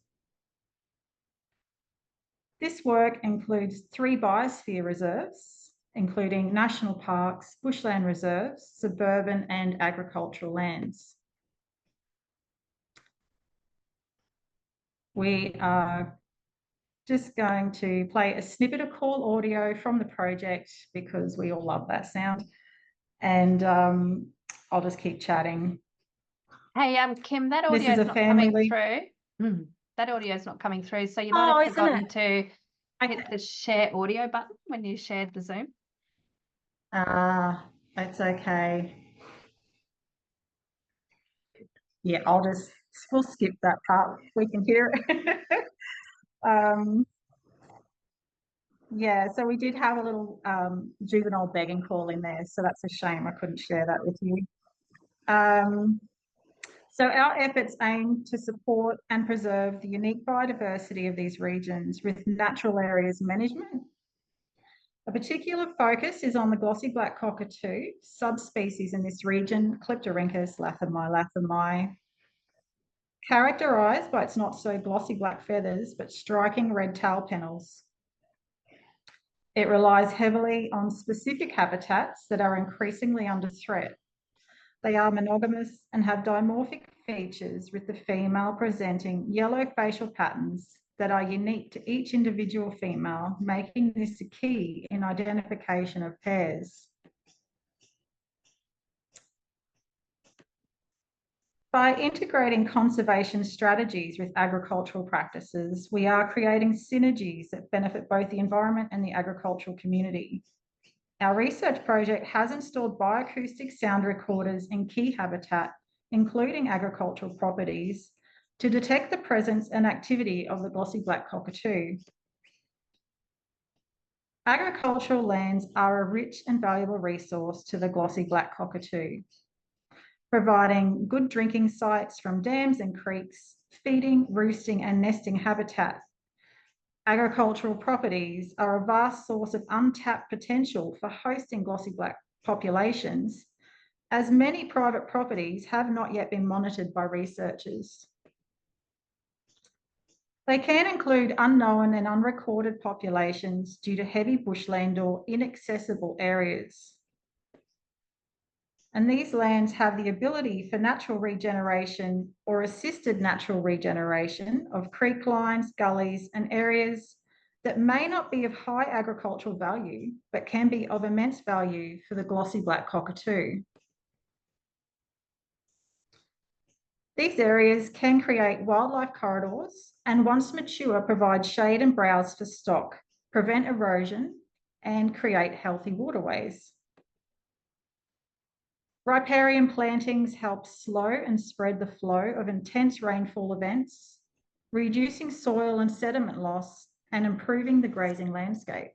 This work includes 3 biosphere reserves, including national parks, bushland reserves, suburban and agricultural lands. We are just going to play a snippet of call audio from the project because we all love that sound. And I'll just keep chatting. Hey, Kim, that audio is not coming through. That audio is not coming through. So you might have forgotten to hit the share audio button when you shared the Zoom. That's okay. Yeah, we'll skip that part. We can hear it. Yeah, so we did have a little juvenile begging call in there, so that's a shame I couldn't share that with you. So our efforts aim to support and preserve the unique biodiversity of these regions with natural areas management. A particular focus is on the Glossy Black-Cockatoo, subspecies in this region, Clyptorhynchus lathami, characterised by its not so glossy black feathers, but striking red tail panels. It relies heavily on specific habitats that are increasingly under threat. They are monogamous and have dimorphic features, with the female presenting yellow facial patterns that are unique to each individual female, making this a key in identification of pairs. By integrating conservation strategies with agricultural practices, we are creating synergies that benefit both the environment and the agricultural community. Our research project has installed bioacoustic sound recorders in key habitat, including agricultural properties, to detect the presence and activity of the glossy black-cockatoo. Agricultural lands are a rich and valuable resource to the glossy black-cockatoo, providing good drinking sites from dams and creeks, feeding, roosting and nesting habitat. Agricultural properties are a vast source of untapped potential for hosting glossy black populations, as many private properties have not yet been monitored by researchers. They can include unknown and unrecorded populations due to heavy bushland or inaccessible areas. And these lands have the ability for natural regeneration or assisted natural regeneration of creek lines, gullies, and areas that may not be of high agricultural value, but can be of immense value for the glossy black-cockatoo. These areas can create wildlife corridors and, once mature, provide shade and browse for stock, prevent erosion, and create healthy waterways. Riparian plantings help slow and spread the flow of intense rainfall events, reducing soil and sediment loss and improving the grazing landscape.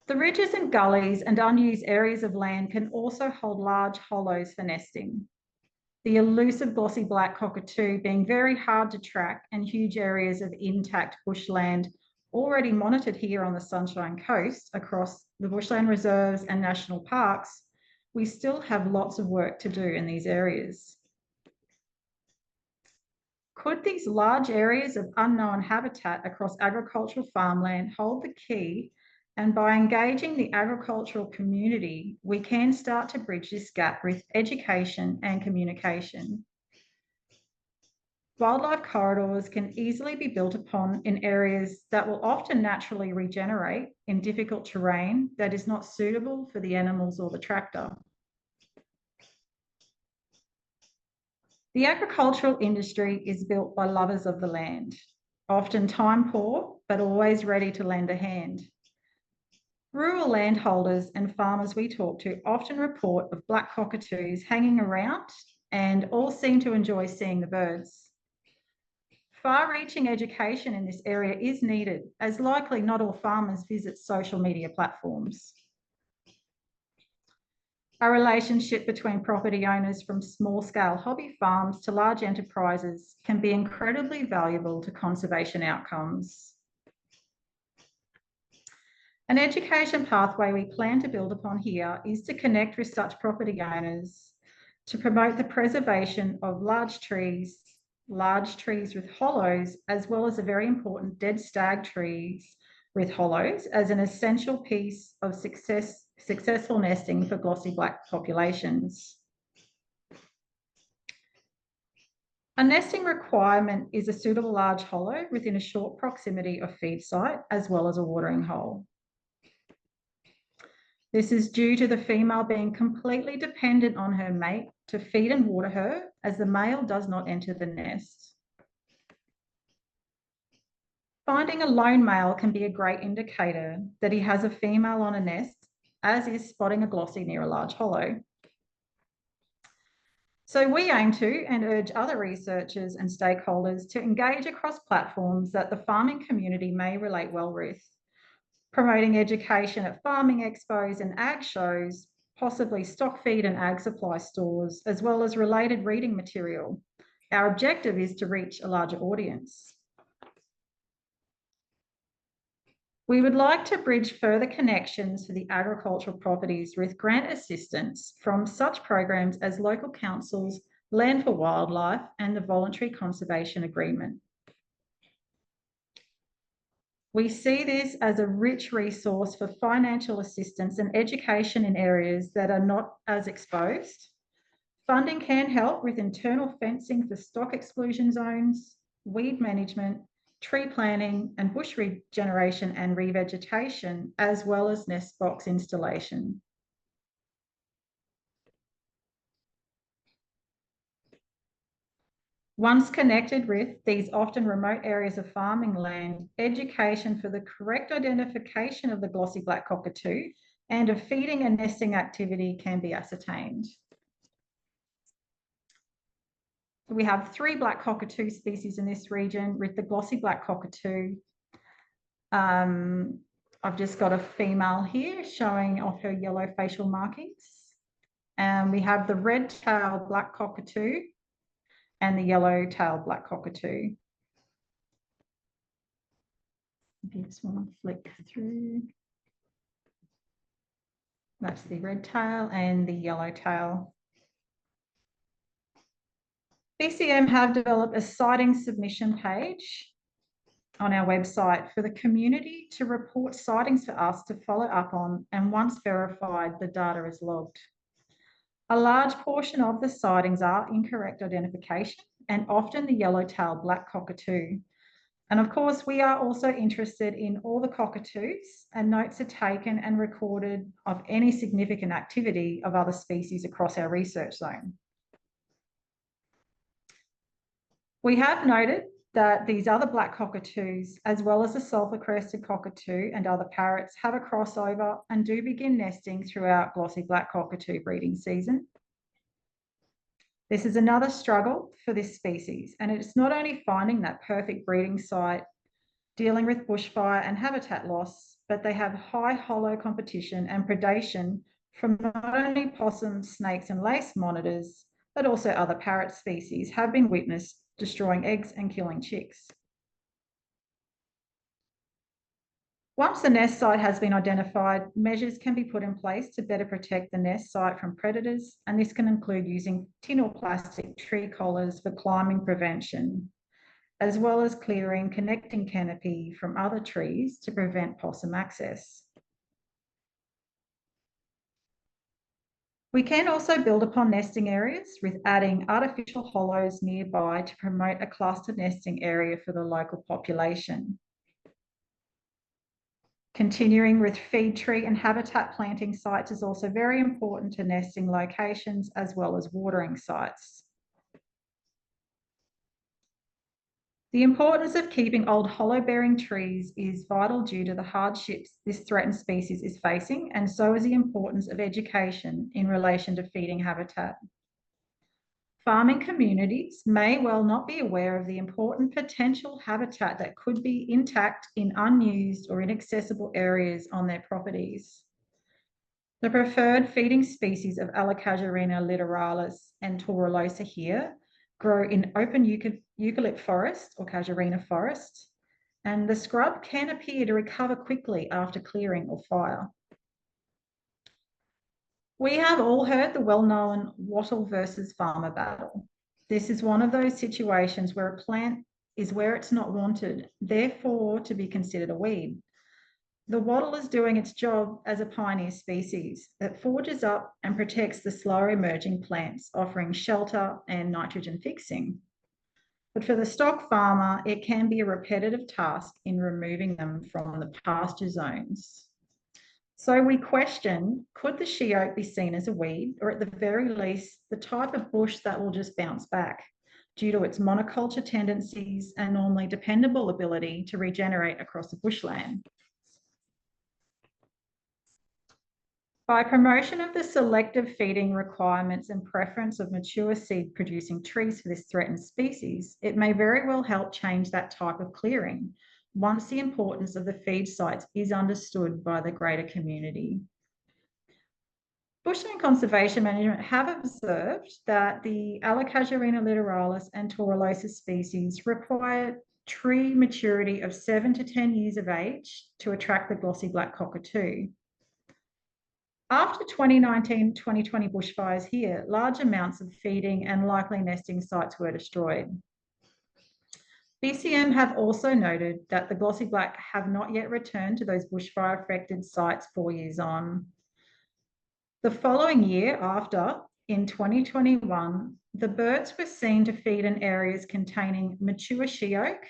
The ridges and gullies and unused areas of land can also hold large hollows for nesting. The elusive glossy black-cockatoo being very hard to track, and huge areas of intact bushland already monitored here on the Sunshine Coast across the bushland reserves and national parks, we still have lots of work to do in these areas. Could these large areas of unknown habitat across agricultural farmland hold the key? And by engaging the agricultural community, we can start to bridge this gap with education and communication. Wildlife corridors can easily be built upon in areas that will often naturally regenerate in difficult terrain that is not suitable for the animals or the tractor. The agricultural industry is built by lovers of the land, often time poor, but always ready to lend a hand. Rural landholders and farmers we talk to often report of black cockatoos hanging around, and all seem to enjoy seeing the birds. Far-reaching education in this area is needed, as likely not all farmers visit social media platforms. A relationship between property owners from small-scale hobby farms to large enterprises can be incredibly valuable to conservation outcomes. An education pathway we plan to build upon here is to connect with such property owners to promote the preservation of large trees with hollows, as well as a very important dead stag trees with hollows as an essential piece of successful nesting for glossy black populations. A nesting requirement is a suitable large hollow within a short proximity of feed site, as well as a watering hole. This is due to the female being completely dependent on her mate to feed and water her, as the male does not enter the nest. Finding a lone male can be a great indicator that he has a female on a nest, as is spotting a glossy near a large hollow. So we aim to, and urge other researchers and stakeholders to engage across platforms that the farming community may relate well with, promoting education at farming expos and ag shows, possibly stock feed and ag supply stores, as well as related reading material. Our objective is to reach a larger audience. We would like to bridge further connections for the agricultural properties with grant assistance from such programs as local councils, Land for Wildlife, and the Voluntary Conservation Agreement. We see this as a rich resource for financial assistance and education in areas that are not as exposed. Funding can help with internal fencing for stock exclusion zones, weed management, tree planting and bush regeneration and revegetation, as well as nest box installation. Once connected with these often remote areas of farming land, education for the correct identification of the glossy black cockatoo and of feeding and nesting activity can be ascertained. We have 3 black cockatoo species in this region with the glossy black cockatoo. I've just got a female here showing off her yellow facial markings. And we have the red-tailed black cockatoo and the yellow-tailed black cockatoo. If you just want to flick through. That's the red tail and the yellow tail. BCM have developed a sighting submission page on our website for the community to report sightings for us to follow up on, and once verified, the data is logged. A large portion of the sightings are incorrect identification and often the yellow-tailed black cockatoo. And of course, we are also interested in all the cockatoos, and notes are taken and recorded of any significant activity of other species across our research zone. We have noted that these other black cockatoos, as well as the sulphur-crested cockatoo and other parrots, have a crossover and do begin nesting throughout glossy black cockatoo breeding season. This is another struggle for this species, and it's not only finding that perfect breeding site, dealing with bushfire and habitat loss, but they have high hollow competition and predation from not only possums, snakes and lace monitors, but also other parrot species have been witnessed destroying eggs and killing chicks. Once the nest site has been identified, measures can be put in place to better protect the nest site from predators, and this can include using tin or plastic tree collars for climbing prevention, as well as clearing connecting canopy from other trees to prevent possum access. We can also build upon nesting areas with adding artificial hollows nearby to promote a cluster nesting area for the local population. Continuing with feed tree and habitat planting sites is also very important to nesting locations as well as watering sites. The importance of keeping old hollow-bearing trees is vital due to the hardships this threatened species is facing, and so is the importance of education in relation to feeding habitat. Farming communities may well not be aware of the important potential habitat that could be intact in unused or inaccessible areas on their properties. The preferred feeding species of Alocasuarina littoralis and Torullosa here grow in open eucalypt forest or casuarina forest, and the scrub can appear to recover quickly after clearing or fire. We have all heard the well-known wattle versus farmer battle. This is one of those situations where a plant is where it's not wanted, therefore to be considered a weed. The wattle is doing its job as a pioneer species that forges up and protects the slower emerging plants, offering shelter and nitrogen fixing. But for the stock farmer, it can be a repetitive task in removing them from the pasture zones. So we question, could the she oak be seen as a weed, or at the very least, the type of bush that will just bounce back due to its monoculture tendencies and normally dependable ability to regenerate across a bushland? By promotion of the selective feeding requirements and preference of mature seed producing trees for this threatened species, it may very well help change that type of clearing once the importance of the feed sites is understood by the greater community. Bushland Conservation Management have observed that the Alocasuarina littoralis and Torullosa species require tree maturity of 7 to 10 years of age to attract the glossy black cockatoo. After 2019-2020 bushfires here, large amounts of feeding and likely nesting sites were destroyed. BCM have also noted that the glossy black have not yet returned to those bushfire affected sites 4 years on. The following year after, in 2021, the birds were seen to feed in areas containing mature she-oak,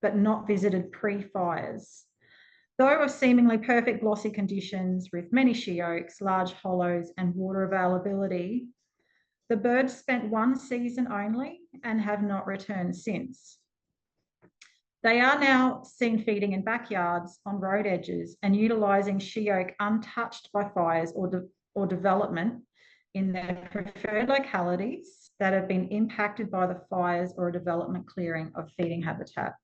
but not visited pre-fires. Though of seemingly perfect glossy conditions with many she-oaks, large hollows and water availability, the birds spent 1 season only and have not returned since. They are now seen feeding in backyards, on road edges, and utilising she-oak untouched by fires or development in their preferred localities that have been impacted by the fires or a development clearing of feeding habitat.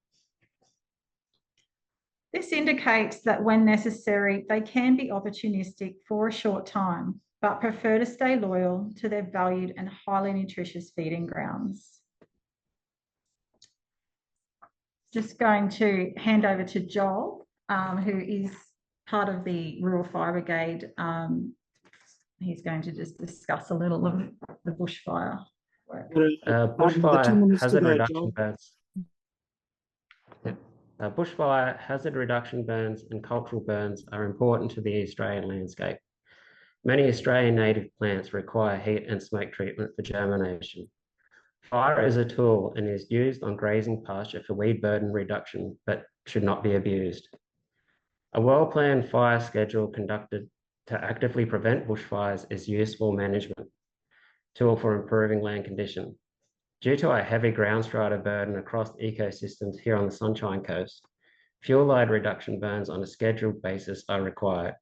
This indicates that when necessary, they can be opportunistic for a short time, but prefer to stay loyal to their valued and highly nutritious feeding grounds. Just going to hand over to Joel, who is part of the Rural Fire Brigade. He's going to just discuss a little of the bushfire work. Bushfire hazard reduction burns. Bushfire hazard reduction burns and cultural burns are important to the Australian landscape. Many Australian native plants require heat and smoke treatment for germination. Fire is a tool and is used on grazing pasture for weed burden reduction, but should not be abused. A well-planned fire schedule conducted to actively prevent bushfires is useful management tool for improving land condition. Due to a heavy ground strata burden across ecosystems here on the Sunshine Coast, fuel load reduction burns on a scheduled basis are required.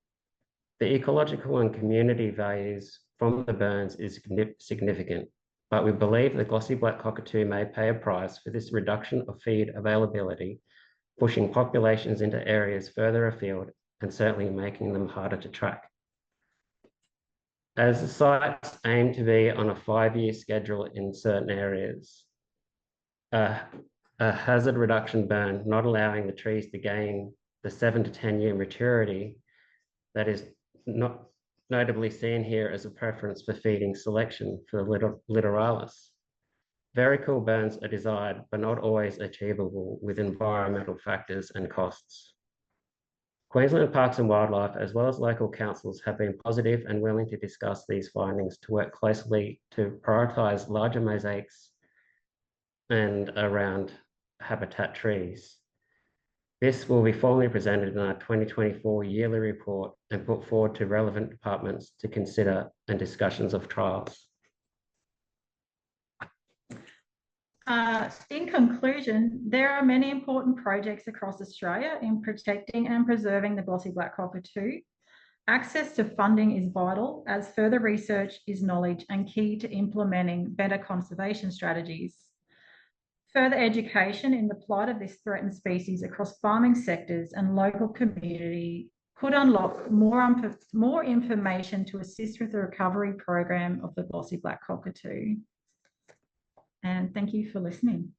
The ecological and community values from the burns is significant, but we believe the glossy black-cockatoo may pay a price for this reduction of feed availability, pushing populations into areas further afield and certainly making them harder to track. As the sites aim to be on a 5-year schedule in certain areas, a hazard reduction burn not allowing the trees to gain the 7 to 10 year maturity that is not notably seen here as a preference for feeding selection for the Biliirrgan. Very cool burns are desired, but not always achievable with environmental factors and costs. Queensland Parks and Wildlife, as well as local councils, have been positive and willing to discuss these findings to work closely to prioritise larger mosaics and around habitat trees. This will be formally presented in our 2024 yearly report and put forward to relevant departments to consider and discussions of trials. In conclusion, there are many important projects across Australia in protecting and preserving the glossy black-cockatoo. Access to funding is vital as further research is knowledge and key to implementing better conservation strategies. Further education in the plight of this threatened species across farming sectors and local community could unlock more information to assist with the recovery program of the glossy black-cockatoo. And thank you for listening.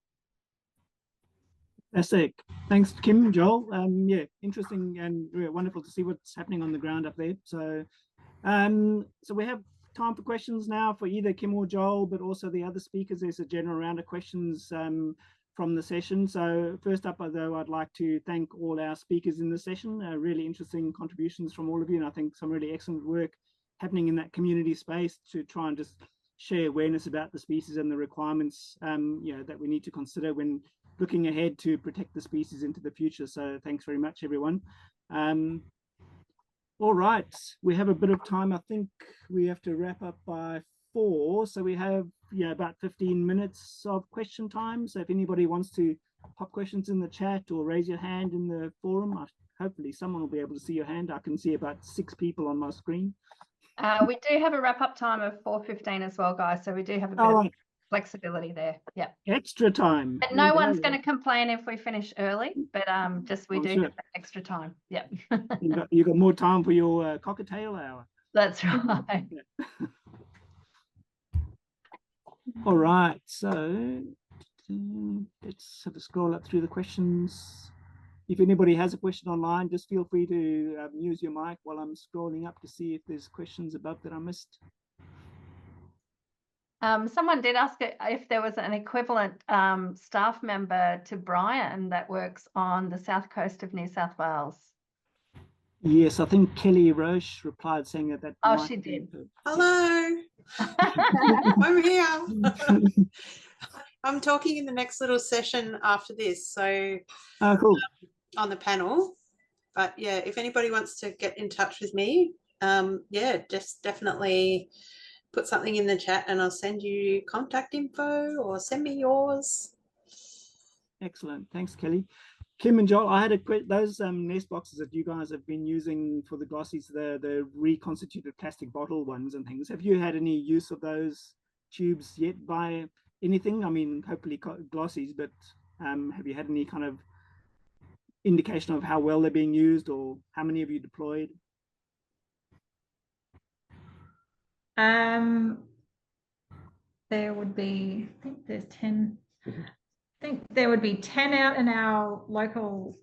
Fantastic. Thanks, Kim, Joel. Yeah, interesting and wonderful to see what's happening on the ground up there. So, so we have time for questions now for either Kim or Joel, but also the other speakers. There's a general round of questions from the session. So first up, though, I'd like to thank all our speakers in the session. Really interesting contributions from all of you, and I think some really excellent work happening in that community space to try and just share awareness about the species and the requirements that we need to consider when looking ahead to protect the species into the future. So thanks very much, everyone. All right, we have a bit of time. I think we have to wrap up by 4, so we have about 15 minutes of question time. So if anybody wants to pop questions in the chat or raise your hand in the forum, hopefully someone will be able to see your hand. I can see about 6 people on my screen. We do have a wrap-up time of 4:15 as well, guys. So we do have a bit of flexibility there. Yeah. Extra time. But no one's going to complain if we finish early, but just we do have that extra time. Yeah. you got more time for your cocktail hour. That's right. All right. So let's have a scroll up through the questions. If anybody has a question online, just feel free to use your mic while I'm scrolling up to see if there's questions above that I missed. Someone did ask if there was an equivalent staff member to Brian that works on the south coast of New South Wales. Yes, I think Kelly Roche replied saying that. Oh, she did. Hello. I'm here. I'm talking in the next little session after this, so cool. On the panel. But yeah, if anybody wants to get in touch with me, yeah, just definitely put something in the chat and I'll send you contact info or send me yours. Excellent. Thanks, Kelly. Kim and Joel, I had a quick, those nest boxes that you guys have been using for the Glossies, the reconstituted plastic bottle ones and things. Have you had any use of those tubes yet by anything? I mean, hopefully Glossies, but have you had any kind of indication of how well they're being used or how many have you deployed? There would be, I think there's 10. I think there would be 10 out in our local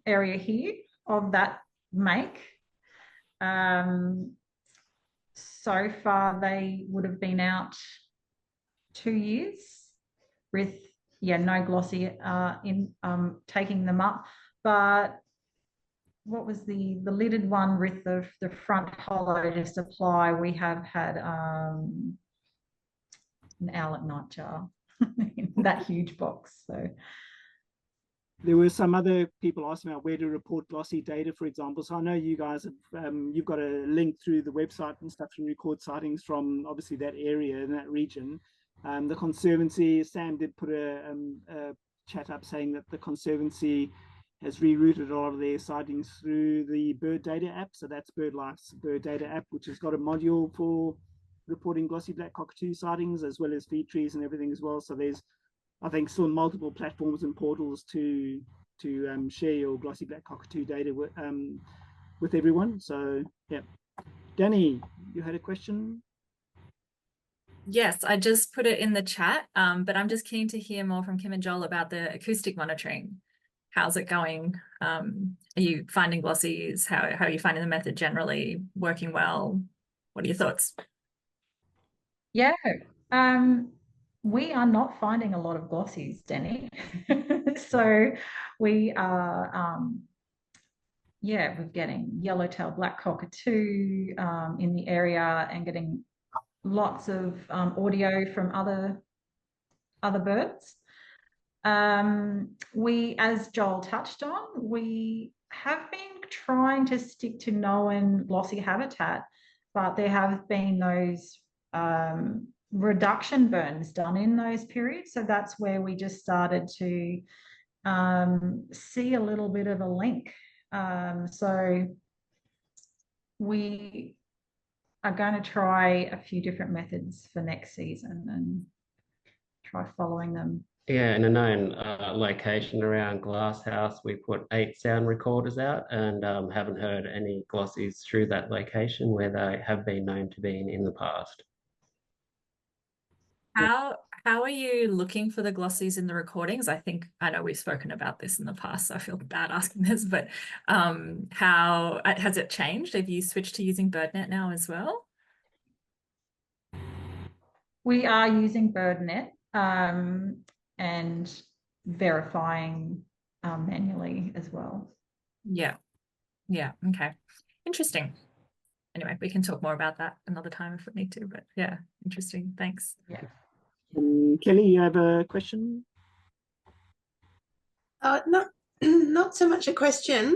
area here of that make. So far, they would have been out 2 years with, yeah, no Glossy in taking them up. But what was the lidded one with the front hollow to supply? We have had an owl at night jar in that huge box. So there were some other people asking about where to report glossy data, for example. So I know you guys have you've got a link through the website and stuff to record sightings from obviously that area and that region. The Conservancy, Sam did put a chat up saying that the Conservancy has rerouted a lot of their sightings through the bird data app. So that's BirdLife's bird data app, which has got a module for reporting glossy black-cockatoo sightings as well as feed trees and everything as well. So there's, I think, still multiple platforms and portals to share your glossy black-cockatoo data with everyone. So yeah, Danny, you had a question? Yes, I just put it in the chat, but I'm just keen to hear more from Kim and Joel about the acoustic monitoring. How's it going? Are you finding glossies? How are you finding the method generally working well? What are your thoughts? Yeah, we are not finding a lot of glossies, Danny. So we are, yeah, we're getting yellow-tailed black-cockatoo in the area and getting lots of audio from other birds. We, as Joel touched on, we have been trying to stick to known glossy habitat, but there have been those reduction burns done in those periods. So that's where we just started to see a little bit of a link. So we are going to try a few different methods for next season and try following them. Yeah, in a known location around Glasshouse, we put 8 sound recorders out and haven't heard any glossies through that location where they have been known to be in the past. How are you looking for the glossies in the recordings? I know we've spoken about this in the past, so I feel bad asking this, but how has it changed? Have you switched to using BirdNet now as well? We are using BirdNet and verifying manually as well. Yeah. Okay. Interesting. Anyway, we can talk more about that another time if we need to, but yeah, interesting. Thanks. Yeah. Kelly, you have a question? Not so much a question,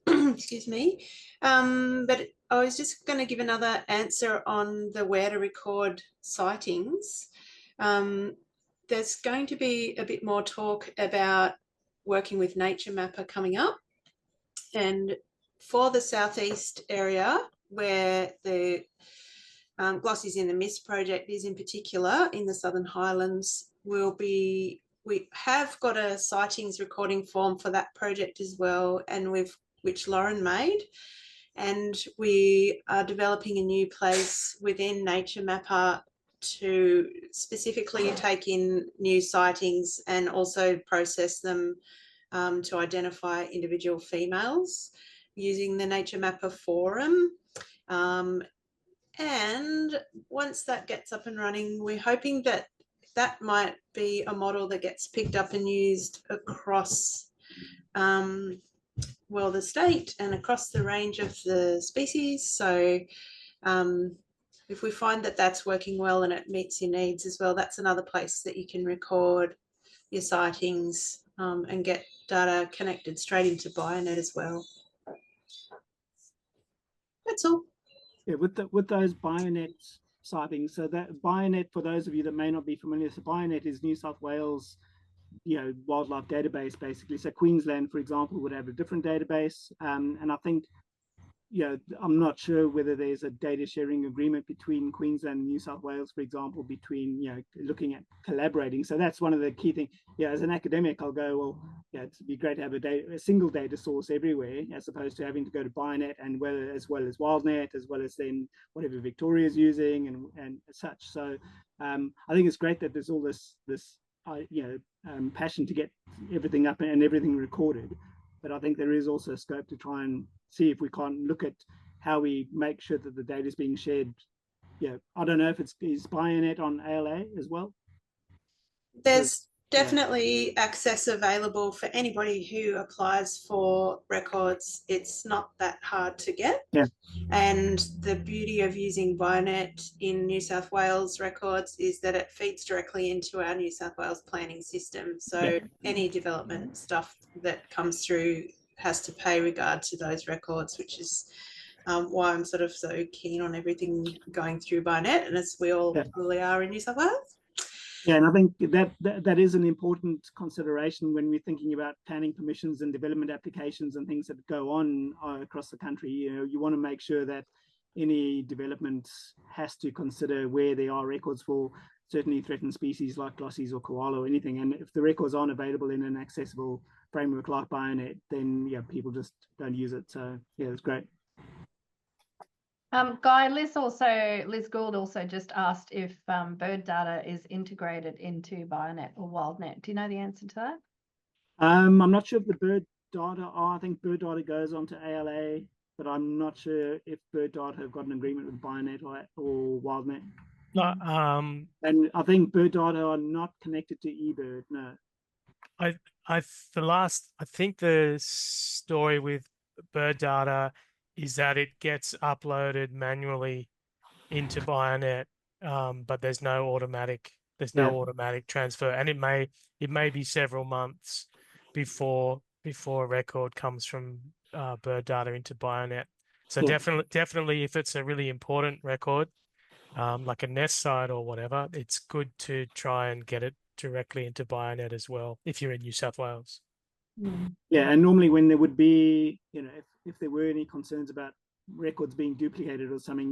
excuse me, but I was just going to give another answer on the where to record sightings. There's going to be a bit more talk about working with Nature Mapper coming up, and for the southeast area where the Glossies in the Mist project is in particular, in the Southern Highlands, we have got a sightings recording form for that project as well, and which Lauren made, and we are developing a new place within Nature Mapper to specifically take in new sightings and also process them to identify individual females using the Nature Mapper forum. And once that gets up and running, we're hoping that that might be a model that gets picked up and used across well, the state and across the range of the species. So if we find that that's working well and it meets your needs as well, that's another place that you can record your sightings and get data connected straight into Bionet as well. That's all. Yeah, with those Bionet sightings, so that Bionet, for those of you that may not be familiar, so Bionet is New South Wales, wildlife database basically. So Queensland, for example, would have a different database, and I think, I'm not sure whether there's a data sharing agreement between Queensland and New South Wales, for example, between looking at collaborating. So that's one of the key things. As an academic, I'll go, well, it'd be great to have a single data source everywhere, as opposed to having to go to Bionet and as well as WildNet, as well as then whatever Victoria's using and such. So I think it's great that there's all this passion to get everything up and everything recorded. But I think there is also scope to try and see if we can't look at how we make sure that the data is being shared. I don't know if is Bionet on ALA as well. There's definitely access available for anybody who applies for records. It's not that hard to get. And the beauty of using Bionet in New South Wales records is that it feeds directly into our New South Wales planning system. So any development stuff that comes through has to pay regard to those records, which is why I'm sort of so keen on everything going through Bionet, and as we all probably are in New South Wales. Yeah, and I think that is an important consideration when we're thinking about planning permissions and development applications and things that go on across the country. You want to make sure that any development has to consider where there are records for certainly threatened species like glossies or koala or anything. And if the records aren't available in an accessible framework like Bionet, then people just don't use it. So it's great. Guy, Liz Gould also just asked if bird data is integrated into Bionet or WildNet. Do you know the answer to that? I'm not sure if the bird data are. I think bird data goes onto ALA, but I'm not sure if bird data have got an agreement with Bionet or WildNet. No, and I think bird data are not connected to eBird. No. I think the story with bird data is that it gets uploaded manually into Bionet, but there's no automatic transfer, and it may be several months before a record comes from bird data into Bionet. So definitely, if it's a really important record, like a nest site or whatever, it's good to try and get it directly into Bionet as well if you're in New South Wales. And normally when there would be, if there were any concerns about records being duplicated or something,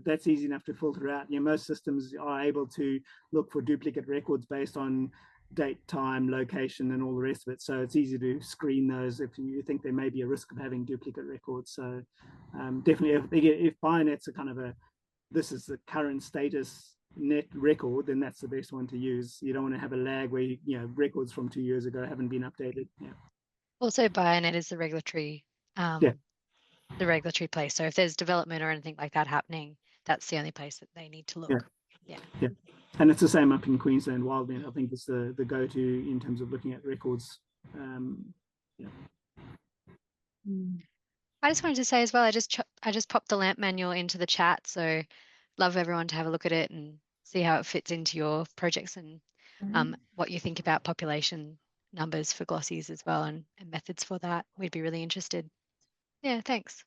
that's easy enough to filter out. Most systems are able to look for duplicate records based on date, time, location, and all the rest of it. So it's easy to screen those if you think there may be a risk of having duplicate records. So definitely, if Bionet's a kind of this is the current status net record, then that's the best one to use. You don't want to have a lag where records from 2 years ago haven't been updated. Also, Bionet is the regulatory place. So if there's development or anything like that happening, that's the only place that they need to look. And it's the same up in Queensland. WildNet, I think, is the go-to in terms of looking at records. I just wanted to say as well, I just popped the LAMP manual into the chat, so love everyone to have a look at it and see how it fits into your projects and what you think about population numbers for glossies as well, and methods for that. We'd be really interested. Yeah, thanks.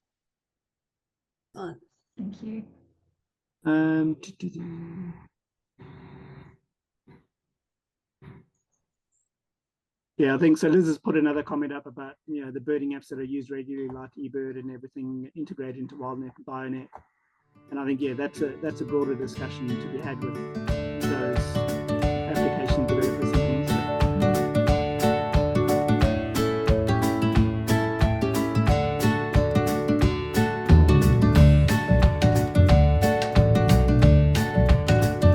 Thank you. I think so. Liz has put another comment up about the birding apps that are used regularly, like eBird and everything, integrated into WildNet and Bionet. And I think that's a broader discussion to be had with those.